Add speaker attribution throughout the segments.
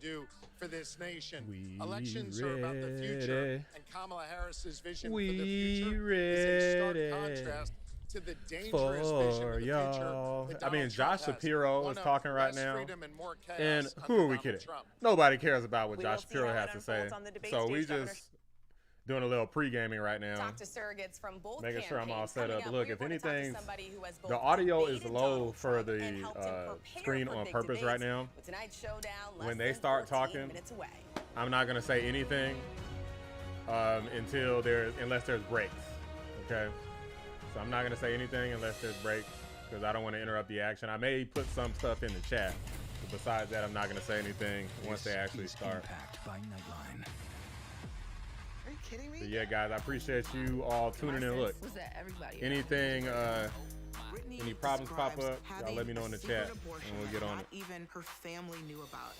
Speaker 1: do for this nation.
Speaker 2: We
Speaker 1: Elections are about the future,
Speaker 2: ready.
Speaker 1: and Kamala Harris's vision
Speaker 2: We
Speaker 1: for the future is a stark contrast to the dangerous vision
Speaker 2: For
Speaker 1: of the
Speaker 2: y'all.
Speaker 1: future that
Speaker 2: I mean,
Speaker 1: Donald Trump
Speaker 2: Josh
Speaker 1: has.
Speaker 2: Shapiro
Speaker 1: One
Speaker 2: is
Speaker 1: of
Speaker 2: talking right
Speaker 1: less
Speaker 2: now.
Speaker 1: freedom and more chaos
Speaker 2: And who
Speaker 1: under
Speaker 2: are we
Speaker 1: Donald
Speaker 2: kidding?
Speaker 1: Trump.
Speaker 2: Nobody cares about what
Speaker 3: We will
Speaker 2: Josh
Speaker 3: see
Speaker 2: Shapiro
Speaker 3: how
Speaker 2: has
Speaker 3: it
Speaker 2: to say.
Speaker 3: unfolds on the debate
Speaker 2: So we
Speaker 3: stage, Governor.
Speaker 2: just doing a little pre-gaming right now.
Speaker 3: Talk to surrogates from both
Speaker 2: Making sure I'm all
Speaker 3: campaigns.
Speaker 2: set
Speaker 3: Coming
Speaker 2: up. Look,
Speaker 3: we're
Speaker 2: if
Speaker 3: going to talk to
Speaker 2: anything,
Speaker 3: somebody who has both
Speaker 2: the audio is
Speaker 3: debated
Speaker 2: low
Speaker 3: Donald
Speaker 2: for
Speaker 3: Trump
Speaker 2: the
Speaker 3: and helped him prepare
Speaker 2: screen
Speaker 3: for
Speaker 2: on
Speaker 3: big
Speaker 2: purpose right
Speaker 3: debates.
Speaker 2: now.
Speaker 3: With tonight's showdown less
Speaker 2: When they
Speaker 3: than
Speaker 2: start
Speaker 3: 14
Speaker 2: talking,
Speaker 3: minutes away.
Speaker 2: I'm not gonna say anything unless there's breaks. Okay, so I'm not gonna say anything unless there's breaks because I don't want to interrupt the action. I may put some stuff in the chat, but besides that, I'm not gonna say anything once they actually start.
Speaker 4: By Nightline.
Speaker 5: Are you kidding me?
Speaker 2: But yeah, guys, I appreciate you all tuning in. Look,
Speaker 5: Was that everybody?
Speaker 2: anything, any problems pop
Speaker 5: describes
Speaker 2: up, y'all
Speaker 5: having
Speaker 2: let me know
Speaker 5: a
Speaker 2: in the
Speaker 5: secret
Speaker 2: chat,
Speaker 5: abortion
Speaker 2: and we'll
Speaker 5: that
Speaker 2: get on
Speaker 5: not
Speaker 2: it.
Speaker 5: even her family knew about.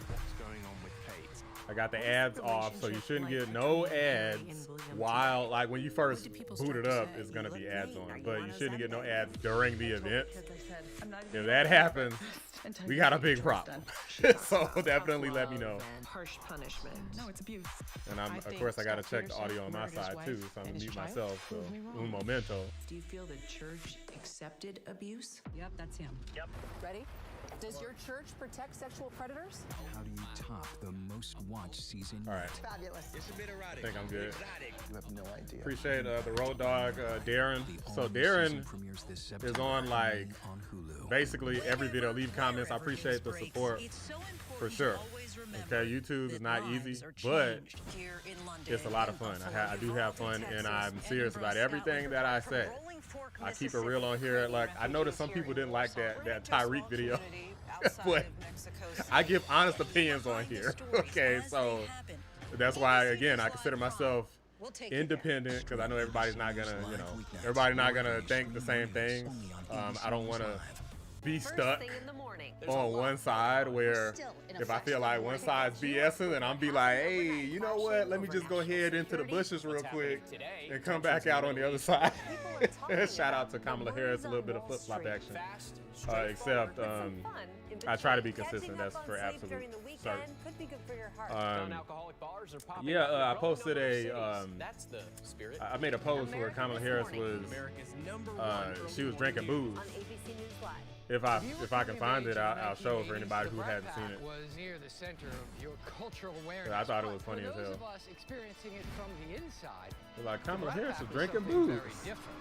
Speaker 4: What's going on with Kate?
Speaker 2: I got the ads off, so you shouldn't get no ads while, like, when you first boot it up, it's gonna be ads on, but you shouldn't get no ads during the event. If that happens, we got a big problem. So definitely let me know.
Speaker 5: Harsh punishment. No, it's abuse.
Speaker 2: And of course, I gotta check the audio on my side too, so I'm gonna mute myself. So un momento.
Speaker 5: Do you feel the church accepted abuse?
Speaker 6: Yep, that's him.
Speaker 3: Ready? Does your church protect sexual predators?
Speaker 4: How do you top the most watched season
Speaker 2: All right,
Speaker 3: Fabulous.
Speaker 2: I think I'm good.
Speaker 7: You have no idea.
Speaker 2: Appreciate the road dog, Darren.
Speaker 4: The
Speaker 2: So
Speaker 4: all-new
Speaker 2: Darren
Speaker 4: season premieres this
Speaker 2: is
Speaker 4: September
Speaker 2: on like
Speaker 4: on Hulu.
Speaker 2: basically every video. Leave comments. I appreciate the support for sure. Okay, YouTube is not easy, but it's a lot of fun. I do have fun, and I'm serious about everything that I say. I keep it real on here. Like, I noticed some people didn't like that Tyreek video, but I give honest opinions on here. Okay, so that's why, again, I consider myself independent because I know everybody's not gonna think the same things. I don't want to be stuck on one side where if I feel like one side's BSing, then I'm be like, hey, you know what? Let me just go ahead into the bushes real quick and come back out on the other side. Shout out to Kamala Harris, a little bit of flip-flop action. Except I try to be consistent. That's for absolute certain. Yeah, I posted I made a post where Kamala Harris was, she was drinking booze. If I can find it, I'll show it for anybody who hasn't seen it.
Speaker 8: Was near the center of your cultural awareness.
Speaker 2: I thought it was funny as
Speaker 8: For those
Speaker 2: hell.
Speaker 8: of us experiencing it from the inside,
Speaker 2: They're like, Kamala
Speaker 8: right
Speaker 2: Harris
Speaker 8: back
Speaker 2: is
Speaker 8: with
Speaker 2: drinking
Speaker 8: something
Speaker 2: booze.
Speaker 8: very different.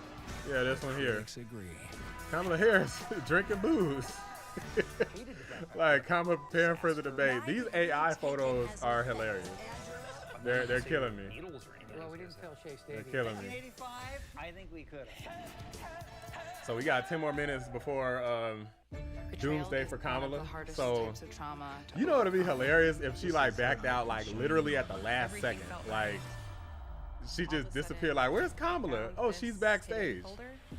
Speaker 2: Yeah, this one here.
Speaker 4: Critics agree.
Speaker 2: Kamala Harris drinking booze. Like, Kamala preparing for the debate. These AI photos are hilarious. They're killing me.
Speaker 8: Well, we didn't tell Shea
Speaker 2: They're
Speaker 8: Stadium.
Speaker 2: killing me.
Speaker 6: I think we could have.
Speaker 2: So we got 10 more minutes before Doomsday for Kamala. So you know it'd be hilarious if she like backed out like literally at the last second. Like she just disappeared. Like, where's Kamala? Oh, she's backstage.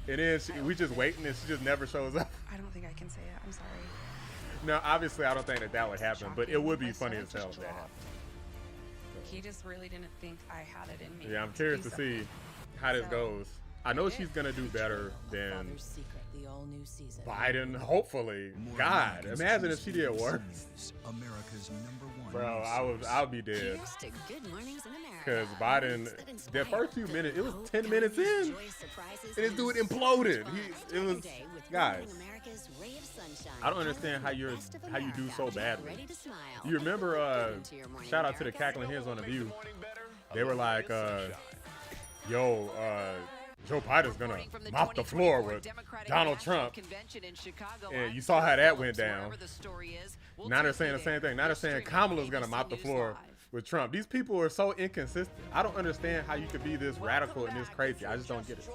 Speaker 2: And then we just waiting and she just never shows up.
Speaker 9: I don't think I can say it. I'm sorry.
Speaker 2: No, obviously I don't think that would happen, but it would be funny as hell if that happened.
Speaker 9: He just really didn't think I had it in me.
Speaker 2: Yeah, I'm curious to see how this goes. I know she's gonna do better than Biden, hopefully. God, imagine if she did worse.
Speaker 4: America's #1.
Speaker 2: Bro, I'll be dead. Because Biden, the first few minutes, it was 10 minutes in, and this dude imploded. It was, guys, I don't understand how you do so badly. You remember, shout out to the Cackling Hens on The View. They were like, yo, Joe Biden's gonna mop the floor with Donald Trump. And you saw how that went down. Now they're saying the same thing. Now they're saying Kamala's gonna mop the floor with Trump. These people are so inconsistent. I don't understand how you could be this radical and this crazy. I just don't get it.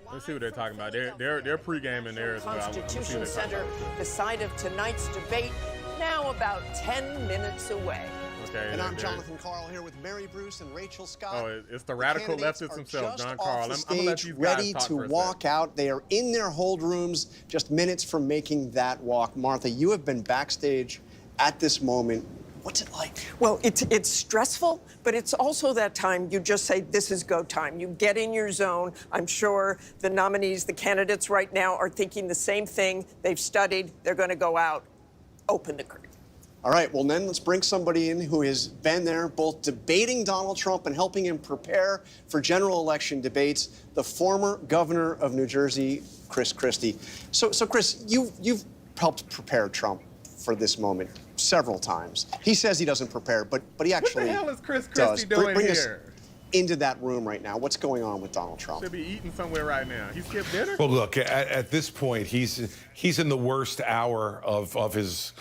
Speaker 2: Let's see what they're talking about. They're pre-gaming there as well.
Speaker 10: Constitution Center, the site of tonight's debate, now about 10 minutes away.
Speaker 2: Okay,
Speaker 7: And I'm Jonathan Carl here with Mary Bruce and Rachel Scott.
Speaker 2: Oh, it's the radical leftist himself, John Carl.
Speaker 7: I'm
Speaker 2: gonna let these guys
Speaker 7: ready
Speaker 2: talk
Speaker 7: to
Speaker 2: for a
Speaker 7: walk out. They are in their hold rooms, just minutes from making that walk. Martha, you have been backstage at this moment. What's it like?
Speaker 10: Well, it's stressful, but it's also that time you just say, this is go time. You get in your zone. I'm sure the nominees, the candidates right now are thinking the same thing. They've studied. They're going to go out open the curtain.
Speaker 7: All right, well, then let's bring somebody in who has been there, both debating Donald Trump and helping him prepare for general election debates, the former governor of New Jersey, Chris Christie. So Chris, you've helped prepare Trump for this moment several times. He says he doesn't prepare, but he actually does.
Speaker 2: What the hell is Chris Christie doing
Speaker 7: bring
Speaker 2: here?
Speaker 7: Us into that room right now. What's going on with Donald Trump?
Speaker 2: Should be eating somewhere right now. He skipped dinner?
Speaker 11: Well, look, at this point, he's in the worst hour of his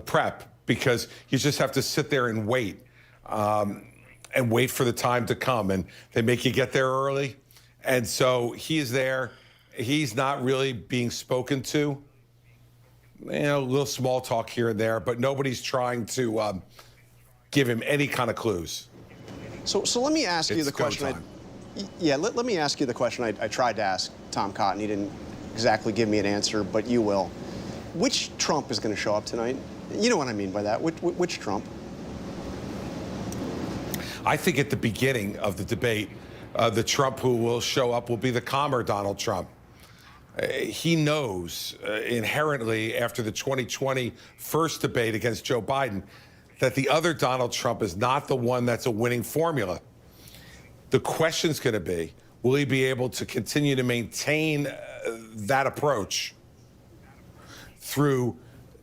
Speaker 11: prep, because you just have to sit there and wait for the time to come. And they make you get there early. And so he is there. He's not really being spoken to. You know, a little small talk here and there, but nobody's trying to give him any kind of clues.
Speaker 7: So let me ask you the question. Let me ask you the question I tried to ask Tom Cotton. He didn't exactly give me an answer, but you will. Which Trump is going to show up tonight? You know what I mean by that. Which Trump?
Speaker 11: I think at the beginning of the debate, the Trump who will show up will be the calmer Donald Trump. He knows inherently after the 2020 first debate against Joe Biden that the other Donald Trump is not the one that's a winning formula. The question's going to be, will he be able to continue to maintain that approach through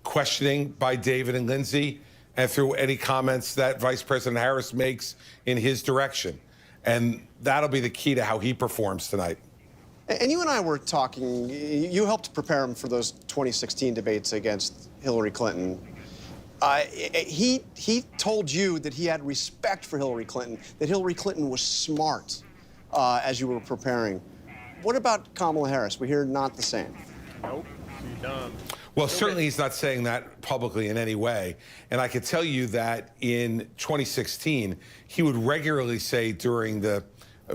Speaker 11: questioning by David and Lindsey and through any comments that Vice President Harris makes in his direction? And that'll be the key to how he performs tonight.
Speaker 7: And you and I were talking, you helped prepare him for those 2016 debates against Hillary Clinton. He told you that he had respect for Hillary Clinton, that Hillary Clinton was smart as you were preparing. What about Kamala Harris? We hear not the same.
Speaker 2: Nope, she's dumb.
Speaker 11: Well, certainly he's not saying that publicly in any way. And I can tell you that in 2016, he would regularly say during the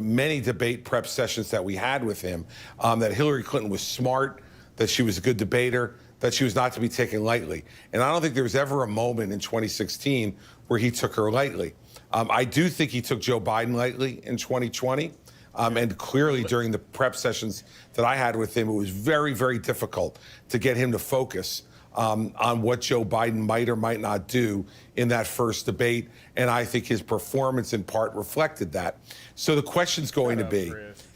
Speaker 11: many debate prep sessions that we had with him that Hillary Clinton was smart, that she was a good debater, that she was not to be taken lightly. And I don't think there was ever a moment in 2016 where he took her lightly. I do think he took Joe Biden lightly in 2020. And clearly during the prep sessions that I had with him, it was very, very difficult to get him to focus on what Joe Biden might or might not do in that first debate. And I think his performance in part reflected that. So the question's going to be,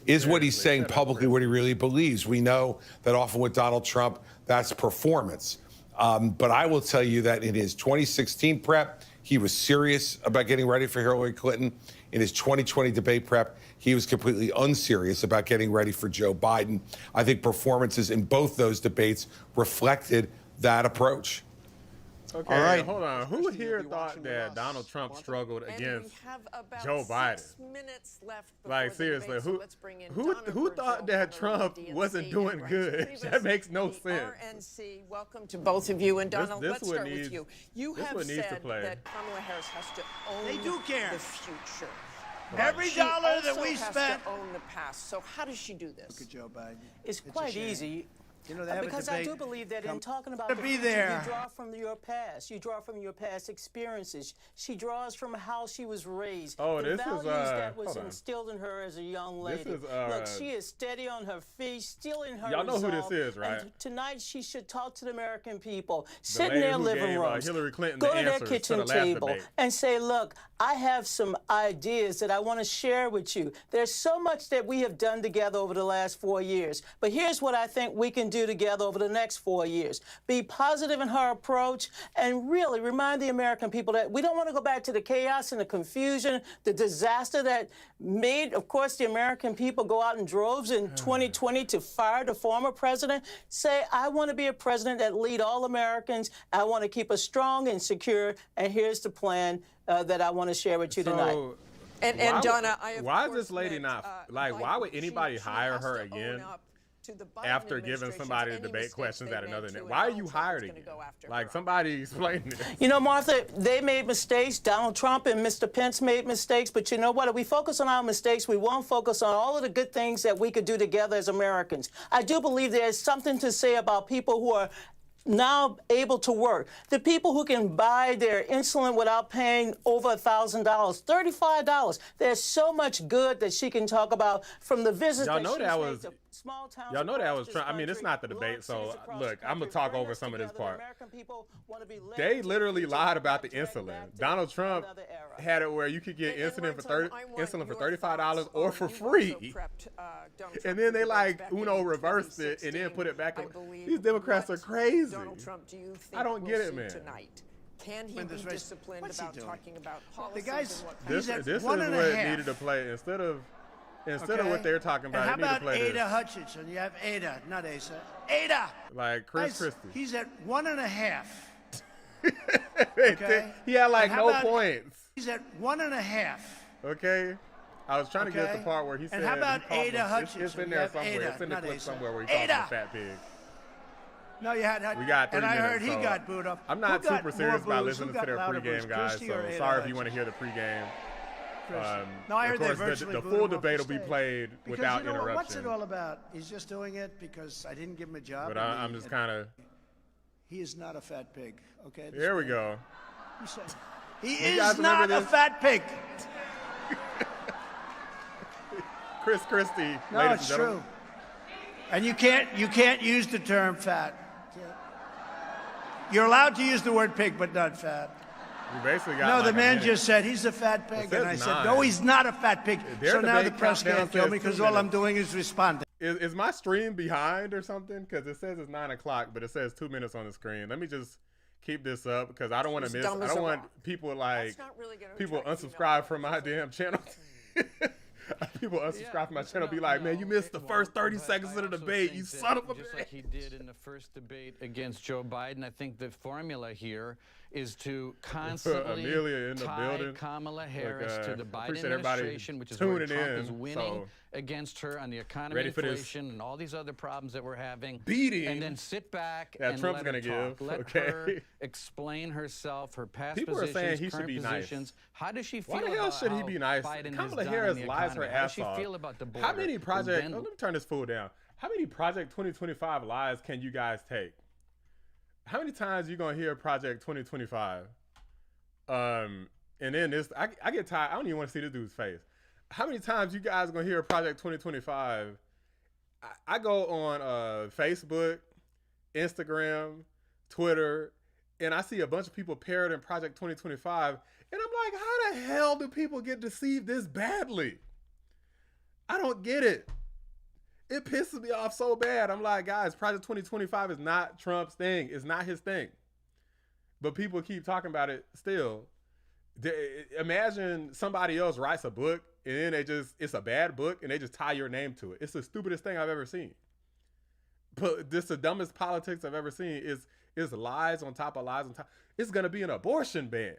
Speaker 11: is what he's saying publicly what he really believes? We know that often with Donald Trump, that's performance. But I will tell you that in his 2016 prep, he was serious about getting ready for Hillary Clinton. In his 2020 debate prep, he was completely unserious about getting ready for Joe Biden. I think performances in both those debates reflected that approach.
Speaker 2: Okay, all right. Hold on. Who here thought that Donald Trump struggled against Joe Biden? Like, seriously, who thought that Trump wasn't doing good? That makes no sense.
Speaker 10: RNC, welcome to both of you. And Donald, let's start with you. You have said that Kamala Harris has to own the future.
Speaker 12: Every dollar that we
Speaker 10: spent
Speaker 12: spent.
Speaker 10: To own the past. So how does she do this?
Speaker 12: Look at Joe Biden.
Speaker 8: It's quite easy.
Speaker 12: You know, they have
Speaker 8: because
Speaker 12: a debate.
Speaker 8: I do believe that in talking about
Speaker 12: to
Speaker 8: the
Speaker 12: be
Speaker 8: future,
Speaker 12: there.
Speaker 8: you draw from your past. You draw from your past experiences. She draws from how she was raised.
Speaker 2: Oh,
Speaker 8: the
Speaker 2: this
Speaker 8: values
Speaker 2: is
Speaker 8: that was instilled in her as a young lady.
Speaker 2: This is,
Speaker 8: look, she is steady on her feet, still in her
Speaker 2: y'all know
Speaker 8: resolve,
Speaker 2: who this is, right?
Speaker 8: And tonight she should talk to the American people.
Speaker 2: The
Speaker 8: Sit in their living rooms.
Speaker 2: Hillary Clinton
Speaker 8: go
Speaker 2: the
Speaker 8: to their kitchen table
Speaker 2: debate.
Speaker 8: and say, look, I have some ideas that I want to share with you. There's so much that we have done together over the last 4 years. But here's what I think we can do together over the next 4 years. Be positive in her approach and really remind the American people that we don't want to go back to the chaos and the confusion, the disaster that made, of course, the American people go out in droves in 2020 to fire the former president. Say, I want to be a president that lead all Americans. I want to keep us strong and secure. And here's the plan that I want to share with you tonight.
Speaker 10: And Donna,
Speaker 2: why is this lady not, like, why would anybody hire her again after giving somebody the debate questions at another night? Why are you hired again? Like, somebody explain it.
Speaker 8: You know, Martha, they made mistakes. Donald Trump and Mr. Pence made mistakes. But you know what? If we focus on our mistakes, we won't focus on all of the good things that we could do together as Americans. I do believe there's something to say about people who are now able to work. The people who can buy their insulin without paying over $1,000, $35. There's so much good that she can talk about from the visits
Speaker 2: Y'all know that was
Speaker 8: small towns.
Speaker 2: Y'all know that was Trump. I mean, it's not the debate, so look, I'm going to talk over some of this part. They literally lied about the insulin. Donald Trump had it where you could get insulin for $35 or for free. And then they like Uno reversed it and then put it back. These Democrats are crazy.
Speaker 10: Donald Trump, do you think
Speaker 2: I don't get it, man.
Speaker 10: Tonight? Can he be disciplined about talking about policies?
Speaker 12: The guy's,
Speaker 2: this is what it needed to play instead of what they're talking about.
Speaker 12: And how about
Speaker 2: play
Speaker 12: Ada
Speaker 2: this.
Speaker 12: Hutchinson? You have Ada, not Asa. Ada.
Speaker 2: Like Chris Christie.
Speaker 12: He's at 1.5.
Speaker 2: Okay. He had like no points.
Speaker 12: He's at 1.5.
Speaker 2: Okay. I was trying to get the part where he said.
Speaker 12: And how about Ada Hutchinson?
Speaker 2: It's in there somewhere.
Speaker 12: Ada,
Speaker 2: it's in the clip somewhere where he
Speaker 12: Ada.
Speaker 2: calls him a fat pig.
Speaker 12: No, you had.
Speaker 2: We got 3
Speaker 12: and I
Speaker 2: minutes,
Speaker 12: heard he
Speaker 2: so
Speaker 12: got booed up.
Speaker 2: I'm not super serious about listening to their
Speaker 12: louder
Speaker 2: pregame,
Speaker 12: boos,
Speaker 2: guys.
Speaker 12: Christie
Speaker 2: So
Speaker 12: or Ada
Speaker 2: sorry if you
Speaker 12: Hutchinson?
Speaker 2: want to hear the pregame.
Speaker 12: No, I heard
Speaker 2: of
Speaker 12: they
Speaker 2: course,
Speaker 12: virtually
Speaker 2: the
Speaker 12: booed
Speaker 2: full
Speaker 12: him off
Speaker 2: debate
Speaker 12: the
Speaker 2: will be
Speaker 12: stage.
Speaker 2: played
Speaker 12: Because
Speaker 2: without
Speaker 12: you know,
Speaker 2: interruption.
Speaker 12: what's it all about? He's just doing it because I didn't give him a job.
Speaker 2: But I'm just kind of.
Speaker 12: He is not a fat pig. Okay.
Speaker 2: Here we go.
Speaker 12: He is not a fat pig.
Speaker 2: Chris Christie.
Speaker 12: No, it's true. And you can't use the term fat. You're allowed to use the word pig, but not fat.
Speaker 2: You basically got.
Speaker 12: No,
Speaker 2: like
Speaker 12: the
Speaker 2: a
Speaker 12: man
Speaker 2: minute.
Speaker 12: just said he's a fat pig, and I said,
Speaker 2: 9.
Speaker 12: no, he's not a fat pig.
Speaker 2: Their
Speaker 12: So now the
Speaker 2: debate
Speaker 12: press
Speaker 2: countdown
Speaker 12: can't kill
Speaker 2: says
Speaker 12: me
Speaker 2: 2
Speaker 12: because all I'm
Speaker 2: minutes.
Speaker 12: doing is responding.
Speaker 2: Is my stream behind or something? Because it says it's 9 o'clock, but it says 2 minutes on the screen. Let me just keep this up because I don't want to miss. I don't want people people unsubscribe from my damn channel. People unsubscribe from my channel be like, man, you missed the first 30 seconds of the debate, you son of a bitch.
Speaker 13: Just like he did in the first debate against Joe Biden, I think the formula here is to constantly tie Kamala Harris to the Biden administration, which is where Trump is winning against her on the economy, inflation, and all these other problems that we're having.
Speaker 2: And
Speaker 13: then sit back
Speaker 2: that
Speaker 13: and
Speaker 2: Trump's
Speaker 13: let her
Speaker 2: give.
Speaker 13: talk. Let her explain herself, her past
Speaker 2: People
Speaker 13: positions,
Speaker 2: are saying he
Speaker 13: current
Speaker 2: should be
Speaker 13: positions.
Speaker 2: nice.
Speaker 13: How does she feel
Speaker 2: Why the hell
Speaker 13: about
Speaker 2: should he
Speaker 13: how
Speaker 2: be nice?
Speaker 13: Biden
Speaker 2: Kamala
Speaker 13: has
Speaker 2: Harris
Speaker 13: done in the
Speaker 2: lies her
Speaker 13: economy? How
Speaker 2: ass
Speaker 13: does
Speaker 2: off.
Speaker 13: she feel about the border?
Speaker 2: How many project? Let me turn this fool down. How many Project 2025 lies can you guys take? How many times you gonna hear Project 2025? And then this, I get tired. I don't even want to see this dude's face. How many times you guys gonna hear Project 2025? I go on Facebook, Instagram, Twitter, and I see a bunch of people parroting Project 2025, and I'm like, how the hell do people get deceived this badly? I don't get it. It pisses me off so bad. I'm like, guys, Project 2025 is not Trump's thing. It's not his thing. But people keep talking about it still. Imagine somebody else writes a book and then it's a bad book and they just tie your name to it. It's the stupidest thing I've ever seen. But this is the dumbest politics I've ever seen is lies on top of lies on top. It's going to be an abortion ban.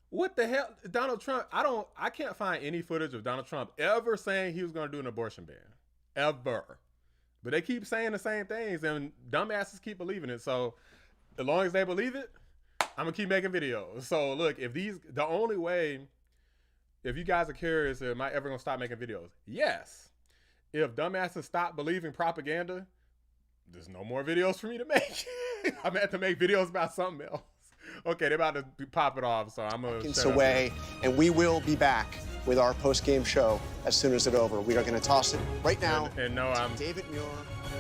Speaker 2: What the hell? Donald Trump, I can't find any footage of Donald Trump ever saying he was going to do an abortion ban. Ever. But they keep saying the same things and dumbasses keep believing it. So as long as they believe it, I'm going to keep making videos. So look, the only way, if you guys are curious, am I ever going to stop making videos? Yes. If dumbasses stop believing propaganda, there's no more videos for me to make. I'm going to have to make videos about something else. Okay, they're about to pop it off, so I'm going to shut
Speaker 7: away, and we will be back with our post-game show as soon as it's over. We are going to toss it right now.
Speaker 2: And no,
Speaker 7: David Muir.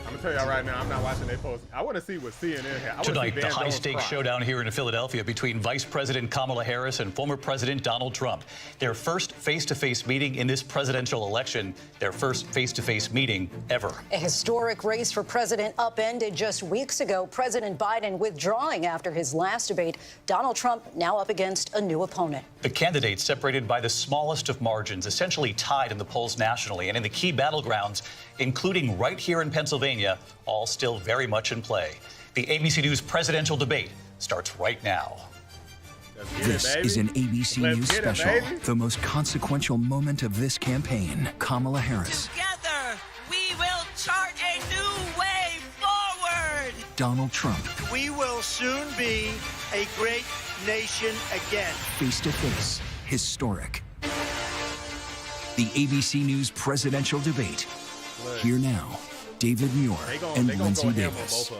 Speaker 2: I'm going to tell y'all right now, I'm not watching their post. I want to see what CNN had.
Speaker 14: Tonight, the high-stakes showdown here in Philadelphia between Vice President Kamala Harris and former President Donald Trump. Their first face-to-face meeting in this presidential election, their first face-to-face meeting ever.
Speaker 15: A historic race for president upended just weeks ago. President Biden withdrawing after his last debate. Donald Trump now up against a new opponent.
Speaker 14: The candidates separated by the smallest of margins, essentially tied in the polls nationally and in the key battlegrounds, including right here in Pennsylvania, all still very much in play. The ABC News presidential debate starts right now.
Speaker 4: This is an ABC News special, the most consequential moment of this campaign. Kamala Harris.
Speaker 16: Together, we will chart a new way forward.
Speaker 4: Donald Trump.
Speaker 12: We will soon be a great nation again.
Speaker 4: Face to face, historic. The ABC News presidential debate. Here now, David Muir and Lindsay Davis.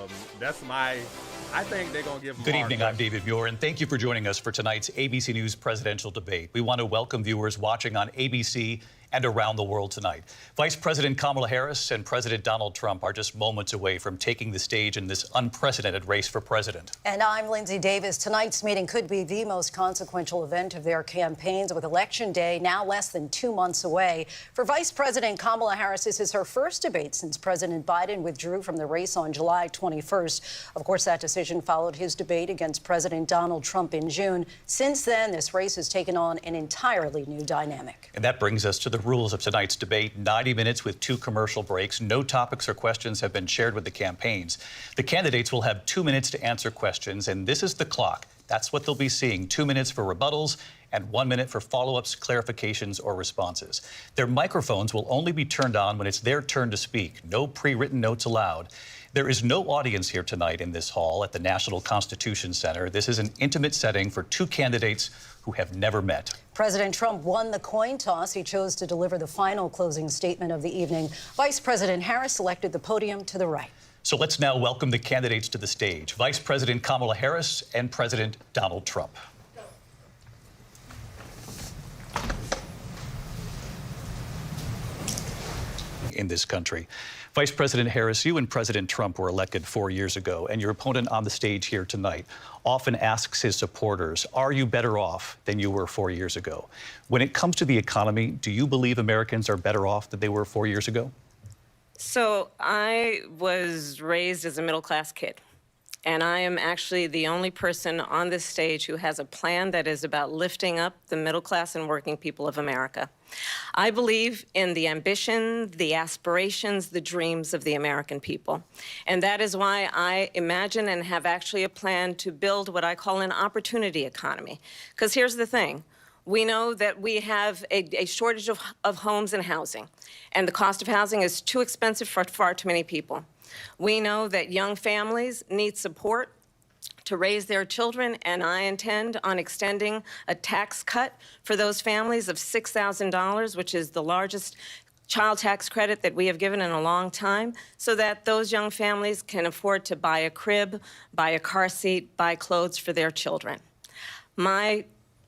Speaker 2: I think they're going to give them
Speaker 14: Good evening, I'm David Muir, and thank you for joining us for tonight's ABC News presidential debate. We want to welcome viewers watching on ABC and around the world tonight. Vice President Kamala Harris and President Donald Trump are just moments away from taking the stage in this unprecedented race for president.
Speaker 15: And I'm Lindsay Davis. Tonight's meeting could be the most consequential event of their campaigns, with Election Day now less than 2 months away. For Vice President Kamala Harris, this is her first debate since President Biden withdrew from the race on July 21st. Of course, that decision followed his debate against President Donald Trump in June. Since then, this race has taken on an entirely new dynamic.
Speaker 14: And that brings us to the rules of tonight's debate. 90 minutes with 2 commercial breaks. No topics or questions have been shared with the campaigns. The candidates will have 2 minutes to answer questions, and this is the clock. That's what they'll be seeing. 2 minutes for rebuttals and 1 minute for follow-ups, clarifications, or responses. Their microphones will only be turned on when it's their turn to speak. No pre-written notes allowed. There is no audience here tonight in this hall at the National Constitution Center. This is an intimate setting for 2 candidates who have never met.
Speaker 15: President Trump won the coin toss. He chose to deliver the final closing statement of the evening. Vice President Harris selected the podium to the right.
Speaker 14: So let's now welcome the candidates to the stage. Vice President Kamala Harris and President Donald Trump. In this country. Vice President Harris, you and President Trump were elected 4 years ago, and your opponent on the stage here tonight often asks his supporters, are you better off than you were 4 years ago? When it comes to the economy, do you believe Americans are better off than they were 4 years ago?
Speaker 17: So I was raised as a middle-class kid, and I am actually the only person on this stage who has a plan that is about lifting up the middle class and working people of America. I believe in the ambition, the aspirations, the dreams of the American people. And that is why I imagine and have actually a plan to build what I call an opportunity economy. Because here's the thing. We know that we have a shortage of homes and housing, and the cost of housing is too expensive for far too many people. We know that young families need support to raise their children, and I intend on extending a tax cut for those families of $6,000, which is the largest child tax credit that we have given in a long time, so that those young families can afford to buy a crib, buy a car seat, buy clothes for their children. My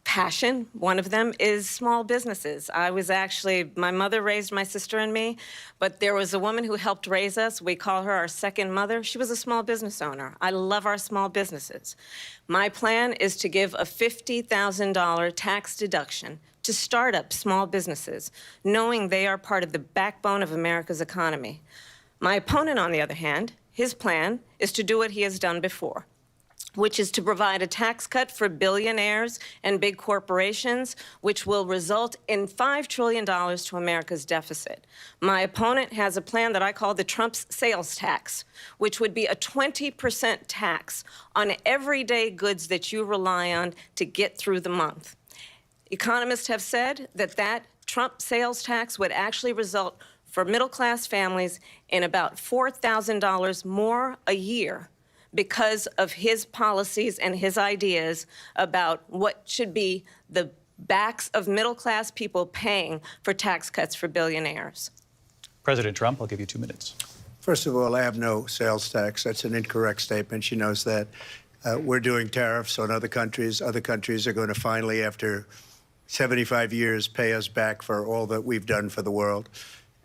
Speaker 17: passion, one of them, is small businesses. My mother raised my sister and me, but there was a woman who helped raise us. We call her our second mother. She was a small business owner. I love our small businesses. My plan is to give a $50,000 tax deduction to start up small businesses, knowing they are part of the backbone of America's economy. My opponent, on the other hand, his plan is to do what he has done before, which is to provide a tax cut for billionaires and big corporations, which will result in $5 trillion to America's deficit. My opponent has a plan that I call the Trump's sales tax, which would be a 20% tax on everyday goods that you rely on to get through the month. Economists have said that that Trump sales tax would actually result for middle-class families in about $4,000 more a year, because of his policies and his ideas about what should be the backs of middle-class people paying for tax cuts for billionaires.
Speaker 14: President Trump, I'll give you 2 minutes.
Speaker 12: First of all, I have no sales tax. That's an incorrect statement. She knows that. We're doing tariffs on other countries. Other countries are going to finally, after 75 years, pay us back for all that we've done for the world.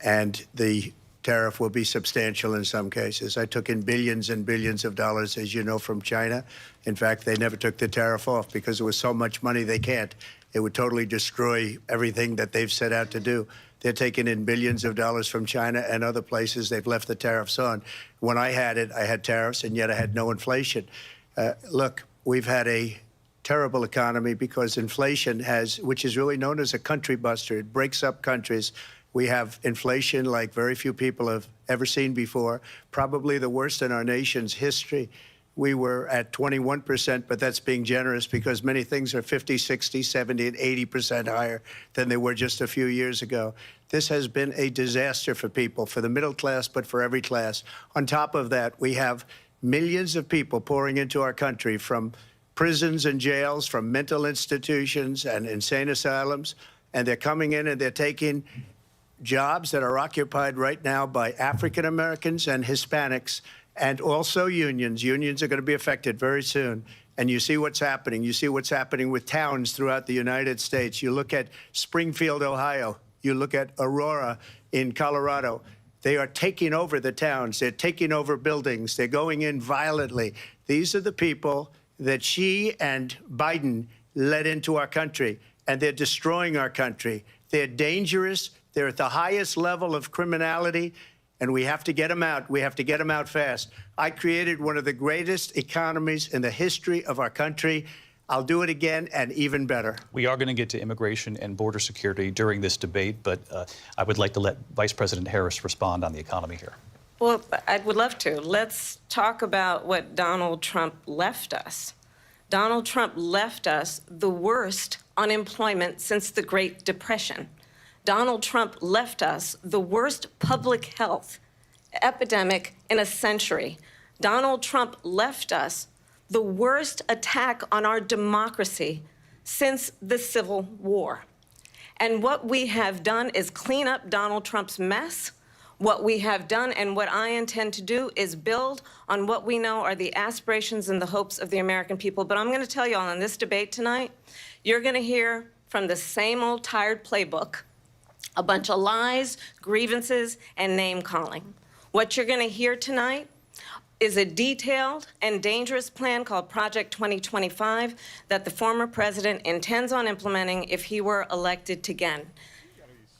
Speaker 12: And the tariff will be substantial in some cases. I took in billions and billions of dollars, as you know, from China. In fact, they never took the tariff off because there was so much money they can't. It would totally destroy everything that they've set out to do. They're taking in billions of dollars from China and other places. They've left the tariffs on. When I had it, I had tariffs, and yet I had no inflation. Look, we've had a terrible economy because inflation which is really known as a country buster. It breaks up countries. We have inflation like very few people have ever seen before, probably the worst in our nation's history. We were at 21%, but that's being generous because many things are 50, 60, 70, and 80% higher than they were just a few years ago. This has been a disaster for people, for the middle class, but for every class. On top of that, we have millions of people pouring into our country from prisons and jails, from mental institutions and insane asylums, and they're coming in and they're taking jobs that are occupied right now by African Americans and Hispanics, and also unions. Unions are going to be affected very soon. And you see what's happening. You see what's happening with towns throughout the United States. You look at Springfield, Ohio. You look at Aurora in Colorado. They are taking over the towns. They're taking over buildings. They're going in violently. These are the people that she and Biden led into our country, and they're destroying our country. They're dangerous. They're at the highest level of criminality, and we have to get them out. We have to get them out fast. I created one of the greatest economies in the history of our country. I'll do it again and even better.
Speaker 14: We are going to get to immigration and border security during this debate, but I would like to let Vice President Harris respond on the economy here.
Speaker 17: Well, I would love to. Let's talk about what Donald Trump left us. Donald Trump left us the worst unemployment since the Great Depression. Donald Trump left us the worst public health epidemic in a century. Donald Trump left us the worst attack on our democracy since the Civil War. And what we have done is clean up Donald Trump's mess. What we have done and what I intend to do is build on what we know are the aspirations and the hopes of the American people. But I'm going to tell you all in this debate tonight, you're going to hear from the same old tired playbook, a bunch of lies, grievances, and name-calling. What you're going to hear tonight is a detailed and dangerous plan called Project 2025 that the former president intends on implementing if he were elected again.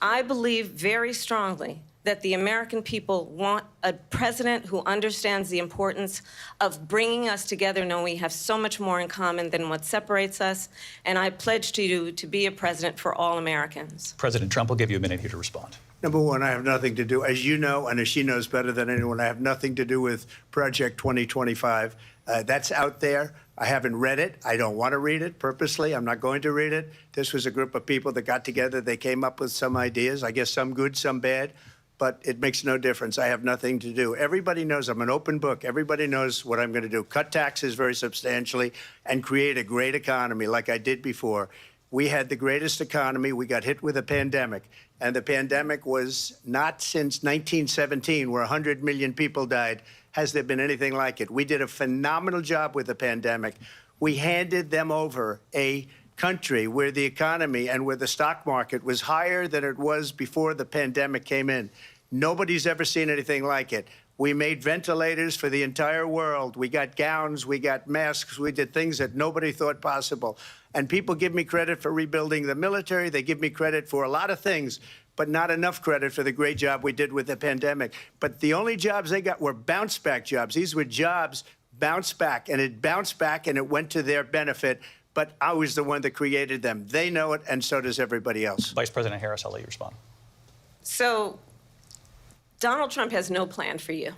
Speaker 17: I believe very strongly that the American people want a president who understands the importance of bringing us together, knowing we have so much more in common than what separates us. And I pledge to you to be a president for all Americans.
Speaker 14: President Trump will give you a minute here to respond.
Speaker 12: Number one, I have nothing to do, as you know, and as she knows better than anyone, I have nothing to do with Project 2025. That's out there. I haven't read it. I don't want to read it purposely. I'm not going to read it. This was a group of people that got together. They came up with some ideas, I guess some good, some bad. But it makes no difference. I have nothing to do. Everybody knows I'm an open book. Everybody knows what I'm going to do. Cut taxes very substantially and create a great economy like I did before. We had the greatest economy. We got hit with a pandemic. And the pandemic was not since 1917, where 100 million people died, has there been anything like it. We did a phenomenal job with the pandemic. We handed them over a country where the economy and where the stock market was higher than it was before the pandemic came in. Nobody's ever seen anything like it. We made ventilators for the entire world. We got gowns, we got masks, we did things that nobody thought possible. And people give me credit for rebuilding the military. They give me credit for a lot of things, but not enough credit for the great job we did with the pandemic. But the only jobs they got were bounce-back jobs. These were jobs bounced back, and it bounced back, and it went to their benefit. But I was the one that created them. They know it, and so does everybody else.
Speaker 14: Vice President Harris, I'll let you respond.
Speaker 17: So Donald Trump has no plan for you.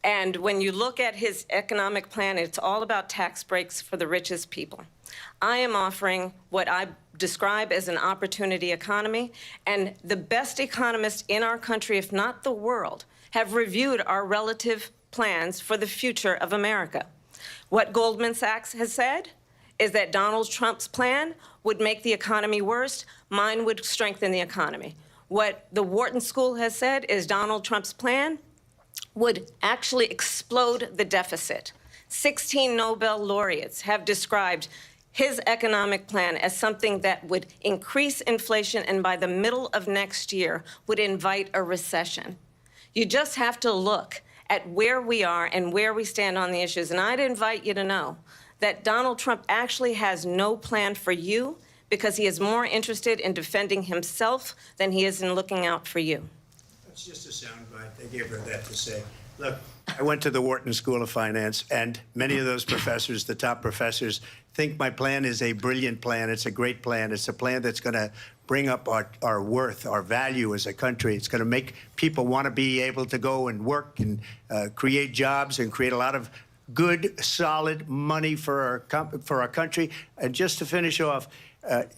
Speaker 17: And when you look at his economic plan, it's all about tax breaks for the richest people. I am offering what I describe as an opportunity economy, and the best economists in our country, if not the world, have reviewed our relative plans for the future of America. What Goldman Sachs has said is that Donald Trump's plan would make the economy worse. Mine would strengthen the economy. What the Wharton School has said is Donald Trump's plan would actually explode the deficit. 16 Nobel laureates have described his economic plan as something that would increase inflation and by the middle of next year would invite a recession. You just have to look at where we are and where we stand on the issues. And I'd invite you to know that Donald Trump actually has no plan for you because he is more interested in defending himself than he is in looking out for you.
Speaker 12: That's just a soundbite. They gave her that to say. Look, I went to the Wharton School of Finance, and many of those professors, the top professors, think my plan is a brilliant plan. It's a great plan. It's a plan that's going to bring up our worth, our value as a country. It's going to make people want to be able to go and work and create jobs and create a lot of good, solid money for our country. And just to finish off,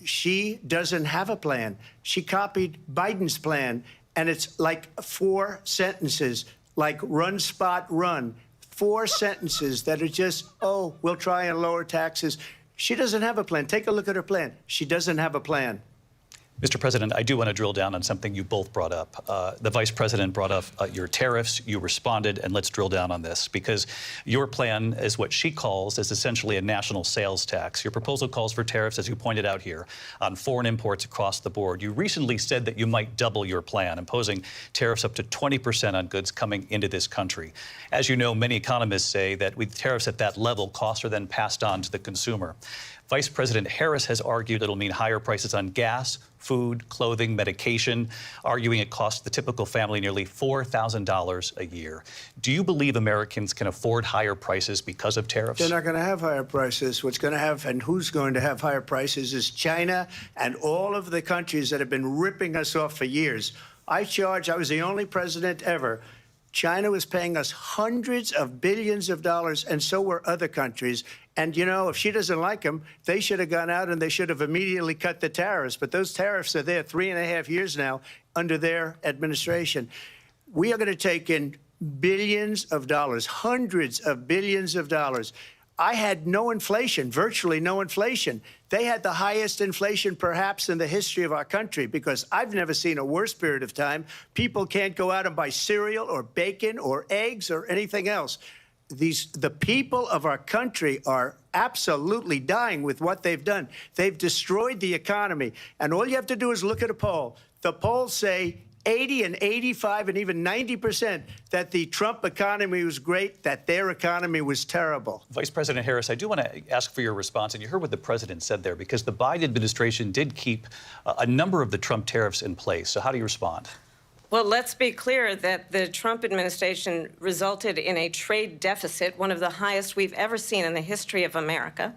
Speaker 12: she doesn't have a plan. She copied Biden's plan, and it's like 4 sentences, like run, spot, run. 4 sentences that are just, oh, we'll try and lower taxes. She doesn't have a plan. Take a look at her plan. She doesn't have a plan.
Speaker 14: Mr. President, I do want to drill down on something you both brought up. The Vice President brought up your tariffs. You responded, and let's drill down on this, because your plan is what she calls is essentially a national sales tax. Your proposal calls for tariffs, as you pointed out here, on foreign imports across the board. You recently said that you might double your plan, imposing tariffs up to 20% on goods coming into this country. As you know, many economists say that with tariffs at that level, costs are then passed on to the consumer. Vice President Harris has argued it'll mean higher prices on gas, food, clothing, medication, arguing it costs the typical family nearly $4,000 a year. Do you believe Americans can afford higher prices because of tariffs?
Speaker 12: They're not going to have higher prices. What's going to have and who's going to have higher prices is China and all of the countries that have been ripping us off for years. I was the only president ever. China was paying us hundreds of billions of dollars, and so were other countries. And, you know, if she doesn't like them, they should have gone out and they should have immediately cut the tariffs. But those tariffs are there 3.5 years now under their administration. We are going to take in billions of dollars, hundreds of billions of dollars. I had no inflation, virtually no inflation. They had the highest inflation perhaps in the history of our country, because I've never seen a worse period of time. People can't go out and buy cereal or bacon or eggs or anything else. The people of our country are absolutely dying with what they've done. They've destroyed the economy. And all you have to do is look at a poll. The polls say 80 and 85 and even 90% that the Trump economy was great, that their economy was terrible.
Speaker 14: Vice President Harris, I do want to ask for your response, and you heard what the president said there, because the Biden administration did keep a number of the Trump tariffs in place. So how do you respond?
Speaker 17: Well, let's be clear that the Trump administration resulted in a trade deficit, one of the highest we've ever seen in the history of America.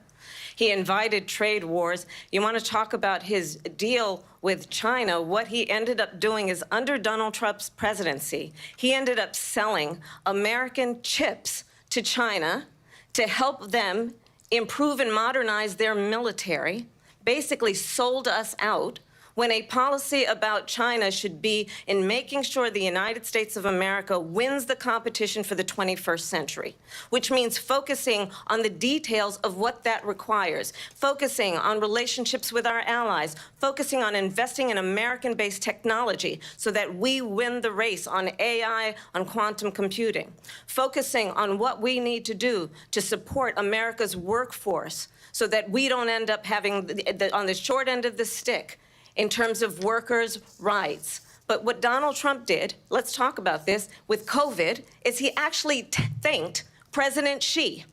Speaker 17: He invited trade wars. You want to talk about his deal with China? What he ended up doing is, under Donald Trump's presidency, he ended up selling American chips to China to help them improve and modernize their military, basically sold us out, when a policy about China should be in making sure the United States of America wins the competition for the 21st century, which means focusing on the details of what that requires, focusing on relationships with our allies, focusing on investing in American-based technology so that we win the race on AI, on quantum computing, focusing on what we need to do to support America's workforce so that we don't end up having on the short end of the stick in terms of workers' rights. But what Donald Trump did, let's talk about this, with COVID, is he actually thanked President Xi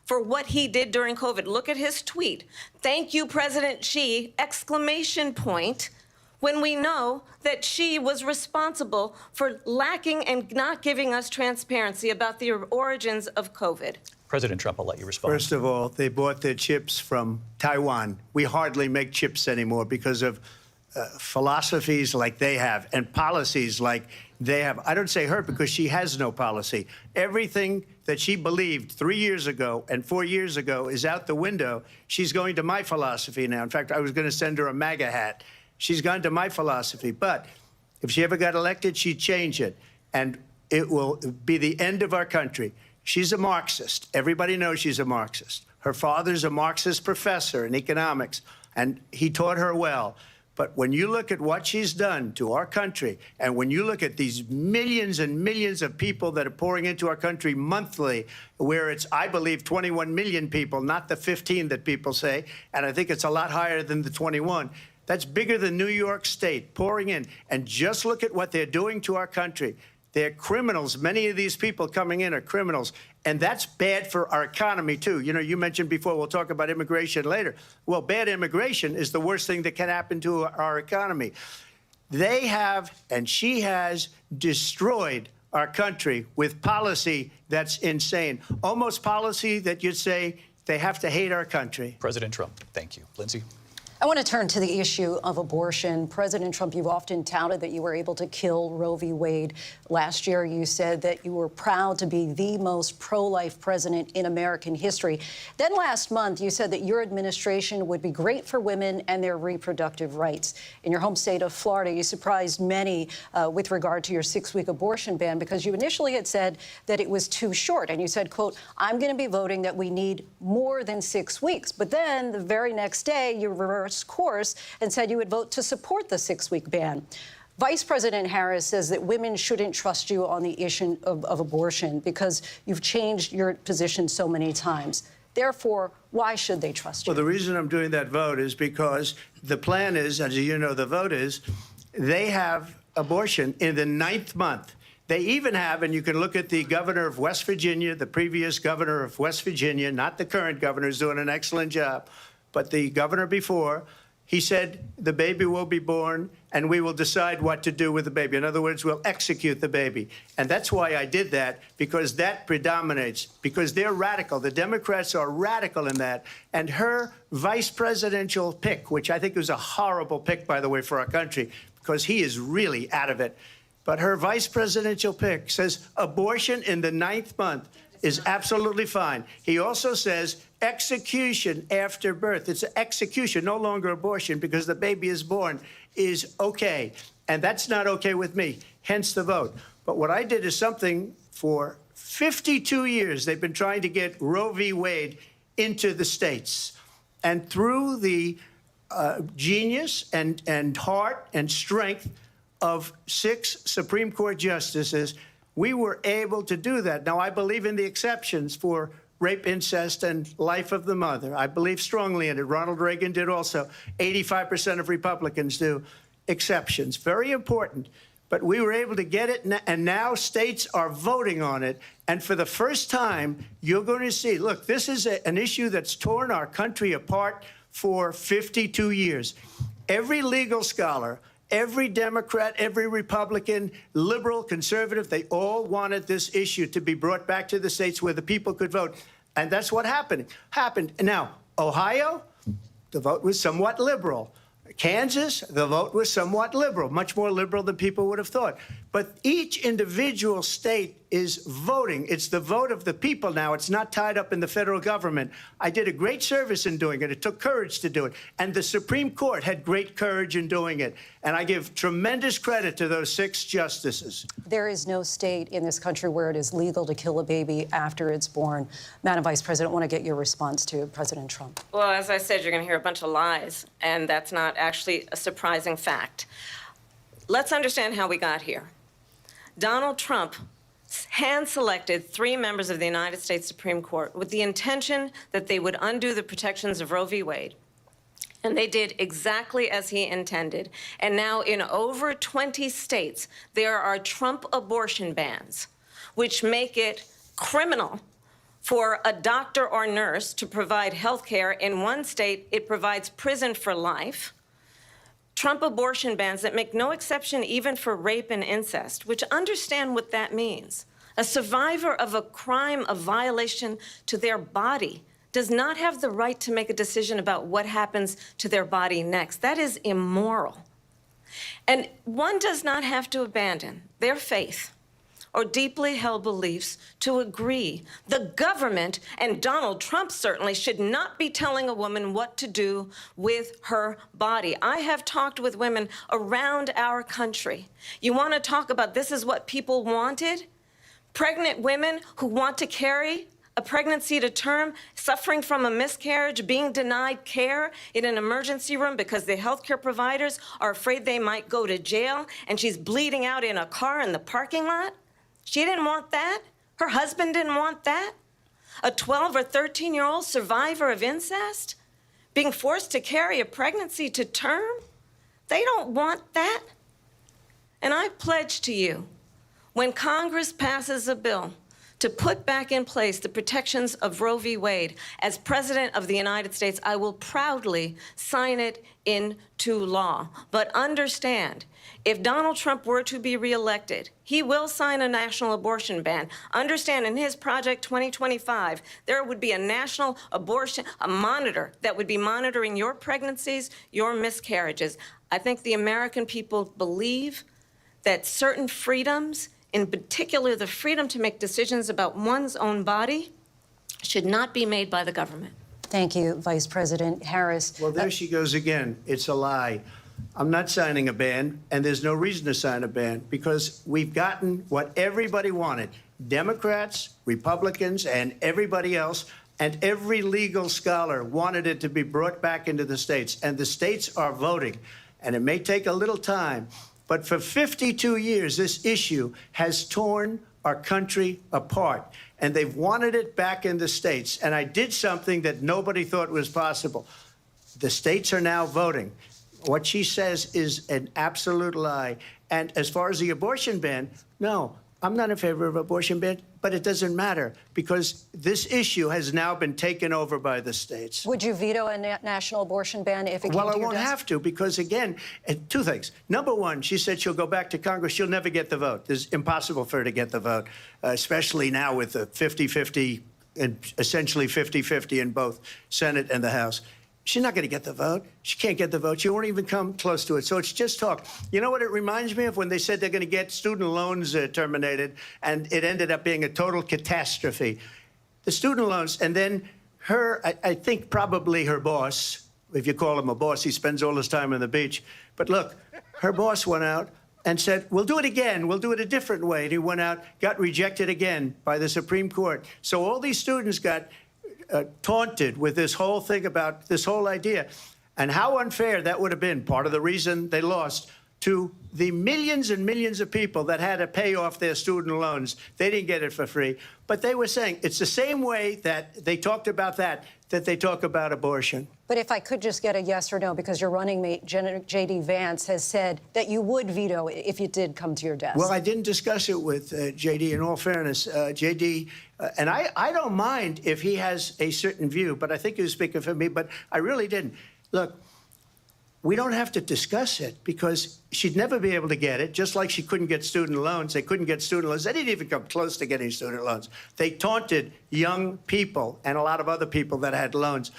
Speaker 17: for what he did during COVID. Look at his tweet. Thank you, President Xi, exclamation point, when we know that Xi was responsible for lacking and not giving us transparency about the origins of COVID.
Speaker 14: President Trump, I'll let you respond.
Speaker 12: First of all, they bought their chips from Taiwan. We hardly make chips anymore because of philosophies like they have and policies like they have. I don't say her because she has no policy. Everything that she believed 3 years ago and 4 years ago is out the window. She's going to my philosophy now. In fact, I was going to send her a MAGA hat. She's gone to my philosophy. But if she ever got elected, she'd change it. And it will be the end of our country. She's a Marxist. Everybody knows she's a Marxist. Her father's a Marxist professor in economics, and he taught her well. But when you look at what she's done to our country, and when you look at these millions and millions of people that are pouring into our country monthly, where it's, I believe, 21 million people, not the 15 that people say, and I think it's a lot higher than the 21. That's bigger than New York State pouring in. And just look at what they're doing to our country. They're criminals. Many of these people coming in are criminals. And that's bad for our economy, too. You know, you mentioned before, we'll talk about immigration later. Well, bad immigration is the worst thing that can happen to our economy. They have, and she has, destroyed our country with policy that's insane. Almost policy that you'd say they have to hate our country.
Speaker 14: President Trump, thank you. Lindsay?
Speaker 15: I want to turn to the issue of abortion. President Trump, you've often touted that you were able to kill Roe v. Wade. Last year, you said that you were proud to be the most pro-life president in American history. Then last month, you said that your administration would be great for women and their reproductive rights. In your home state of Florida, you surprised many with regard to your 6-week abortion ban, because you initially had said that it was too short. And you said, quote, I'm going to be voting that we need more than 6 weeks. But then the very next day, you reversed reversed course and said you would vote to support the 6-week ban. Vice President Harris says that women shouldn't trust you on the issue of abortion because you've changed your position so many times. Therefore, why should they trust you?
Speaker 12: Well, the reason I'm doing that vote is because the plan is, as you know, the vote is, they have abortion in the 9th month. They even have, and you can look at the governor of West Virginia, the previous governor of West Virginia, not the current governor, who's doing an excellent job, but the governor before, he said the baby will be born and we will decide what to do with the baby. In other words, we'll execute the baby. And that's why I did that, because that predominates, because they're radical. The Democrats are radical in that. And her vice presidential pick, which I think was a horrible pick, by the way, for our country, because he is really out of it. But her vice presidential pick says abortion in the 9th month is absolutely fine. He also says execution after birth. It's execution, no longer abortion, because the baby is born, is okay. And that's not okay with me, hence the vote. But what I did is something for 52 years. They've been trying to get Roe v. Wade into the states. And through the genius and heart and strength of 6 Supreme Court justices, we were able to do that. Now, I believe in the exceptions for rape, incest, and life of the mother. I believe strongly in it. Ronald Reagan did also. 85% of Republicans do. Exceptions. Very important. But we were able to get it, and now states are voting on it. And for the first time, you're going to see, look, this is an issue that's torn our country apart for 52 years. Every legal scholar, every Democrat, every Republican, liberal, conservative, they all wanted this issue to be brought back to the states where the people could vote. And that's what happened. Now, Ohio, the vote was somewhat liberal. Kansas, the vote was somewhat liberal, much more liberal than people would have thought. But each individual state is voting. It's the vote of the people now. It's not tied up in the federal government. I did a great service in doing it. It took courage to do it. And the Supreme Court had great courage in doing it. And I give tremendous credit to those 6 justices.
Speaker 15: There is no state in this country where it is legal to kill a baby after it's born. Madam Vice President, I want to get your response to President Trump.
Speaker 17: Well, as I said, you're going to hear a bunch of lies, and that's not actually a surprising fact. Let's understand how we got here. Donald Trump hand-selected 3 members of the United States Supreme Court with the intention that they would undo the protections of Roe v. Wade. And they did exactly as he intended. And now in over 20 states, there are Trump abortion bans, which make it criminal for a doctor or nurse to provide health care. In one state, it provides prison for life. Trump abortion bans that make no exception even for rape and incest, which understand what that means. A survivor of a crime of violation to their body does not have the right to make a decision about what happens to their body next. That is immoral. And one does not have to abandon their faith or deeply held beliefs to agree. The government, and Donald Trump certainly, should not be telling a woman what to do with her body. I have talked with women around our country. You want to talk about this is what people wanted? Pregnant women who want to carry a pregnancy to term, suffering from a miscarriage, being denied care in an emergency room because the healthcare providers are afraid they might go to jail, and she's bleeding out in a car in the parking lot. She didn't want that. Her husband didn't want that. A 12 or 13-year-old survivor of incest being forced to carry a pregnancy to term. They don't want that. And I pledge to you, when Congress passes a bill to put back in place the protections of Roe v. Wade, as President of the United States, I will proudly sign it into law. But understand, if Donald Trump were to be reelected, he will sign a national abortion ban. Understand, in his Project 2025, there would be a national abortion, a monitor that would be monitoring your pregnancies, your miscarriages. I think the American people believe that certain freedoms, in particular the freedom to make decisions about one's own body, should not be made by the government.
Speaker 15: Thank you, Vice President Harris.
Speaker 12: Well, there she goes again. It's a lie. I'm not signing a ban, and there's no reason to sign a ban, because we've gotten what everybody wanted. Democrats, Republicans, and everybody else and every legal scholar wanted it to be brought back into the states, and the states are voting. And it may take a little time, but for 52 years, this issue has torn our country apart, and they've wanted it back in the states. And I did something that nobody thought was possible. The states are now voting. What she says is an absolute lie. And as far as the abortion ban, no, I'm not in favor of abortion ban, but it doesn't matter because this issue has now been taken over by the states.
Speaker 15: Would you veto a national abortion ban if it came to your desk?
Speaker 12: Well, I won't have to because, again, two things. Number one, she said she'll go back to Congress. She'll never get the vote. It's impossible for her to get the vote, especially now with the 50-50 and essentially 50-50 in both Senate and the House. She's not going to get the vote. She can't get the vote. She won't even come close to it. So it's just talk. You know what it reminds me of? When they said they're going to get student loans terminated, and it ended up being a total catastrophe. The student loans, and then her, I think probably her boss, if you call him a boss, he spends all his time on the beach. But look, her boss went out and said, we'll do it again. We'll do it a different way. And he went out, got rejected again by the Supreme Court. So all these students got taunted with this whole thing about this whole idea. And how unfair that would have been, part of the reason they lost, to the millions and millions of people that had to pay off their student loans. They didn't get it for free. But they were saying it's the same way that they talked about that they talk about abortion.
Speaker 15: But if I could just get a yes or no, because your running mate, J.D. Vance, has said that you would veto it if it did come to your desk.
Speaker 12: Well, I didn't discuss it with J.D. In all fairness, J.D., and I don't mind if he has a certain view, but I think he was speaking for me, but I really didn't. Look, we don't have to discuss it because she'd never be able to get it, just like she couldn't get student loans. They couldn't get student loans. They didn't even come close to getting student loans. They taunted young people and a lot of other people that had loans.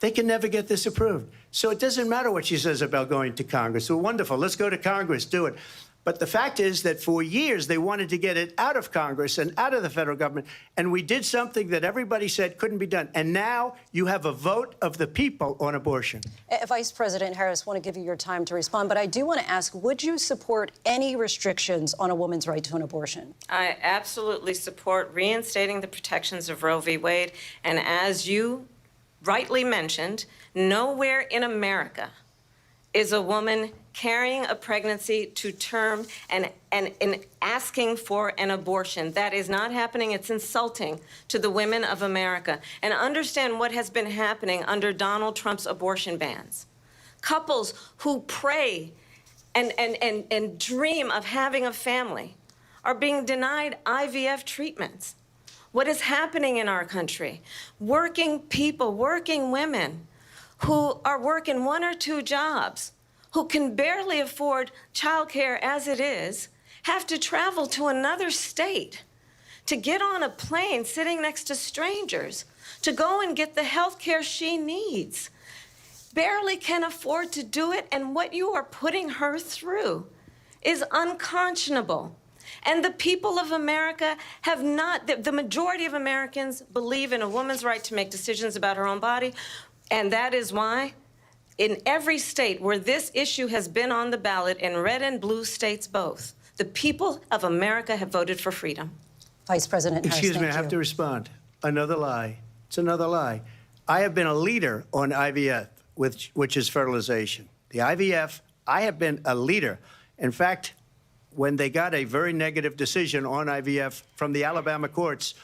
Speaker 12: They can never get this approved. So it doesn't matter what she says about going to Congress. Well, wonderful. Let's go to Congress. Do it. But the fact is that for years, they wanted to get it out of Congress and out of the federal government. And we did something that everybody said couldn't be done. And now you have a vote of the people on abortion.
Speaker 15: Vice President Harris, I want to give you your time to respond. But I do want to ask, would you support any restrictions on a woman's right to an abortion?
Speaker 17: I absolutely support reinstating the protections of Roe v. Wade. And as you rightly mentioned, nowhere in America is a woman carrying a pregnancy to term and asking for an abortion. That is not happening. It's insulting to the women of America. And understand what has been happening under Donald Trump's abortion bans. Couples who pray and dream of having a family are being denied IVF treatments. What is happening in our country? Working people, working women who are working 1 or 2 jobs, who can barely afford childcare as it is, have to travel to another state to get on a plane sitting next to strangers to go and get the health care she needs. Barely can afford to do it, and what you are putting her through is unconscionable. And the people of America have not, the majority of Americans believe in a woman's right to make decisions about her own body, and that is why in every state where this issue has been on the ballot, in red and blue states both, the people of America have voted for freedom.
Speaker 15: Vice President Harris,
Speaker 12: excuse me, I have to respond. Another lie. It's another lie. I have been a leader on IVF, which is fertilization. The IVF, I have been a leader. In fact, when they got a very negative decision on IVF from the Alabama courts,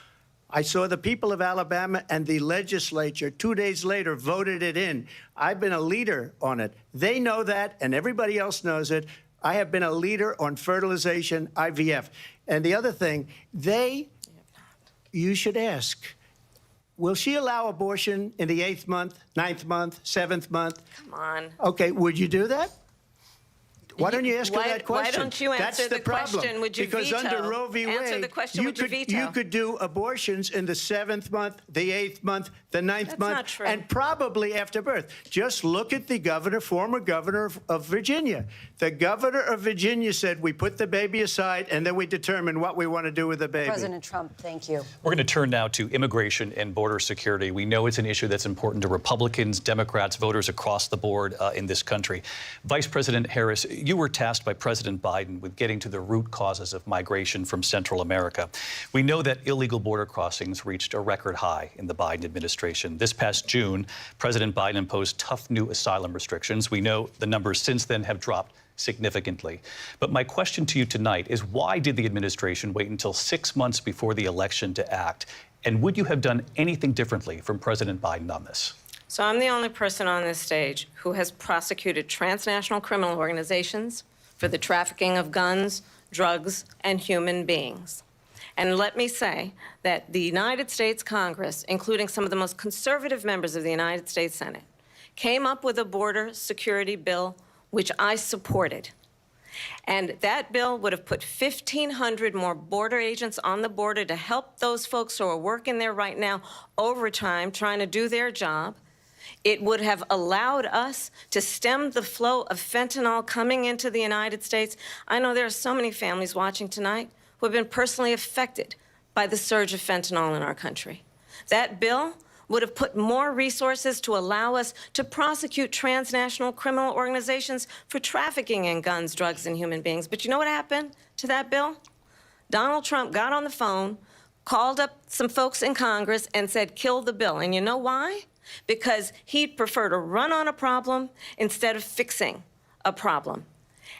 Speaker 12: I saw the people of Alabama and the legislature 2 days later voted it in. I've been a leader on it. They know that, and everybody else knows it. I have been a leader on fertilization, IVF. And the other thing, you should ask, will she allow abortion in the 8th month, 9th month, 7th month?
Speaker 17: Come on.
Speaker 12: Okay, would you do that? Why don't you ask her that question?
Speaker 17: Why don't you answer the question? Would you
Speaker 12: because
Speaker 17: veto?
Speaker 12: Under Roe v. Wade,
Speaker 17: answer the question, would you veto?
Speaker 12: You could do abortions in the 7th month, the 8th month, the 9th month,
Speaker 17: not true.
Speaker 12: and probably after birth. Just look at the governor, former governor of Virginia. The governor of Virginia said, we put the baby aside, and then we determine what we want to do with the baby.
Speaker 15: President Trump, thank you.
Speaker 14: We're going to turn now to immigration and border security. We know it's an issue that's important to Republicans, Democrats, voters across the board in this country. Vice President Harris, you were tasked by President Biden with getting to the root causes of migration from Central America. We know that illegal border crossings reached a record high in the Biden administration. This past June, President Biden imposed tough new asylum restrictions. We know the numbers since then have dropped significantly. But my question to you tonight is, why did the administration wait until 6 months before the election to act? And would you have done anything differently from President Biden on this?
Speaker 17: So I'm the only person on this stage who has prosecuted transnational criminal organizations for the trafficking of guns, drugs, and human beings. And let me say that the United States Congress, including some of the most conservative members of the United States Senate, came up with a border security bill which I supported. And that bill would have put 1,500 more border agents on the border to help those folks who are working there right now overtime, trying to do their job. It would have allowed us to stem the flow of fentanyl coming into the United States. I know there are so many families watching tonight who have been personally affected by the surge of fentanyl in our country. That bill would have put more resources to allow us to prosecute transnational criminal organizations for trafficking in guns, drugs, and human beings. But you know what happened to that bill? Donald Trump got on the phone, called up some folks in Congress, and said, kill the bill. And you know why? Because he'd prefer to run on a problem instead of fixing a problem.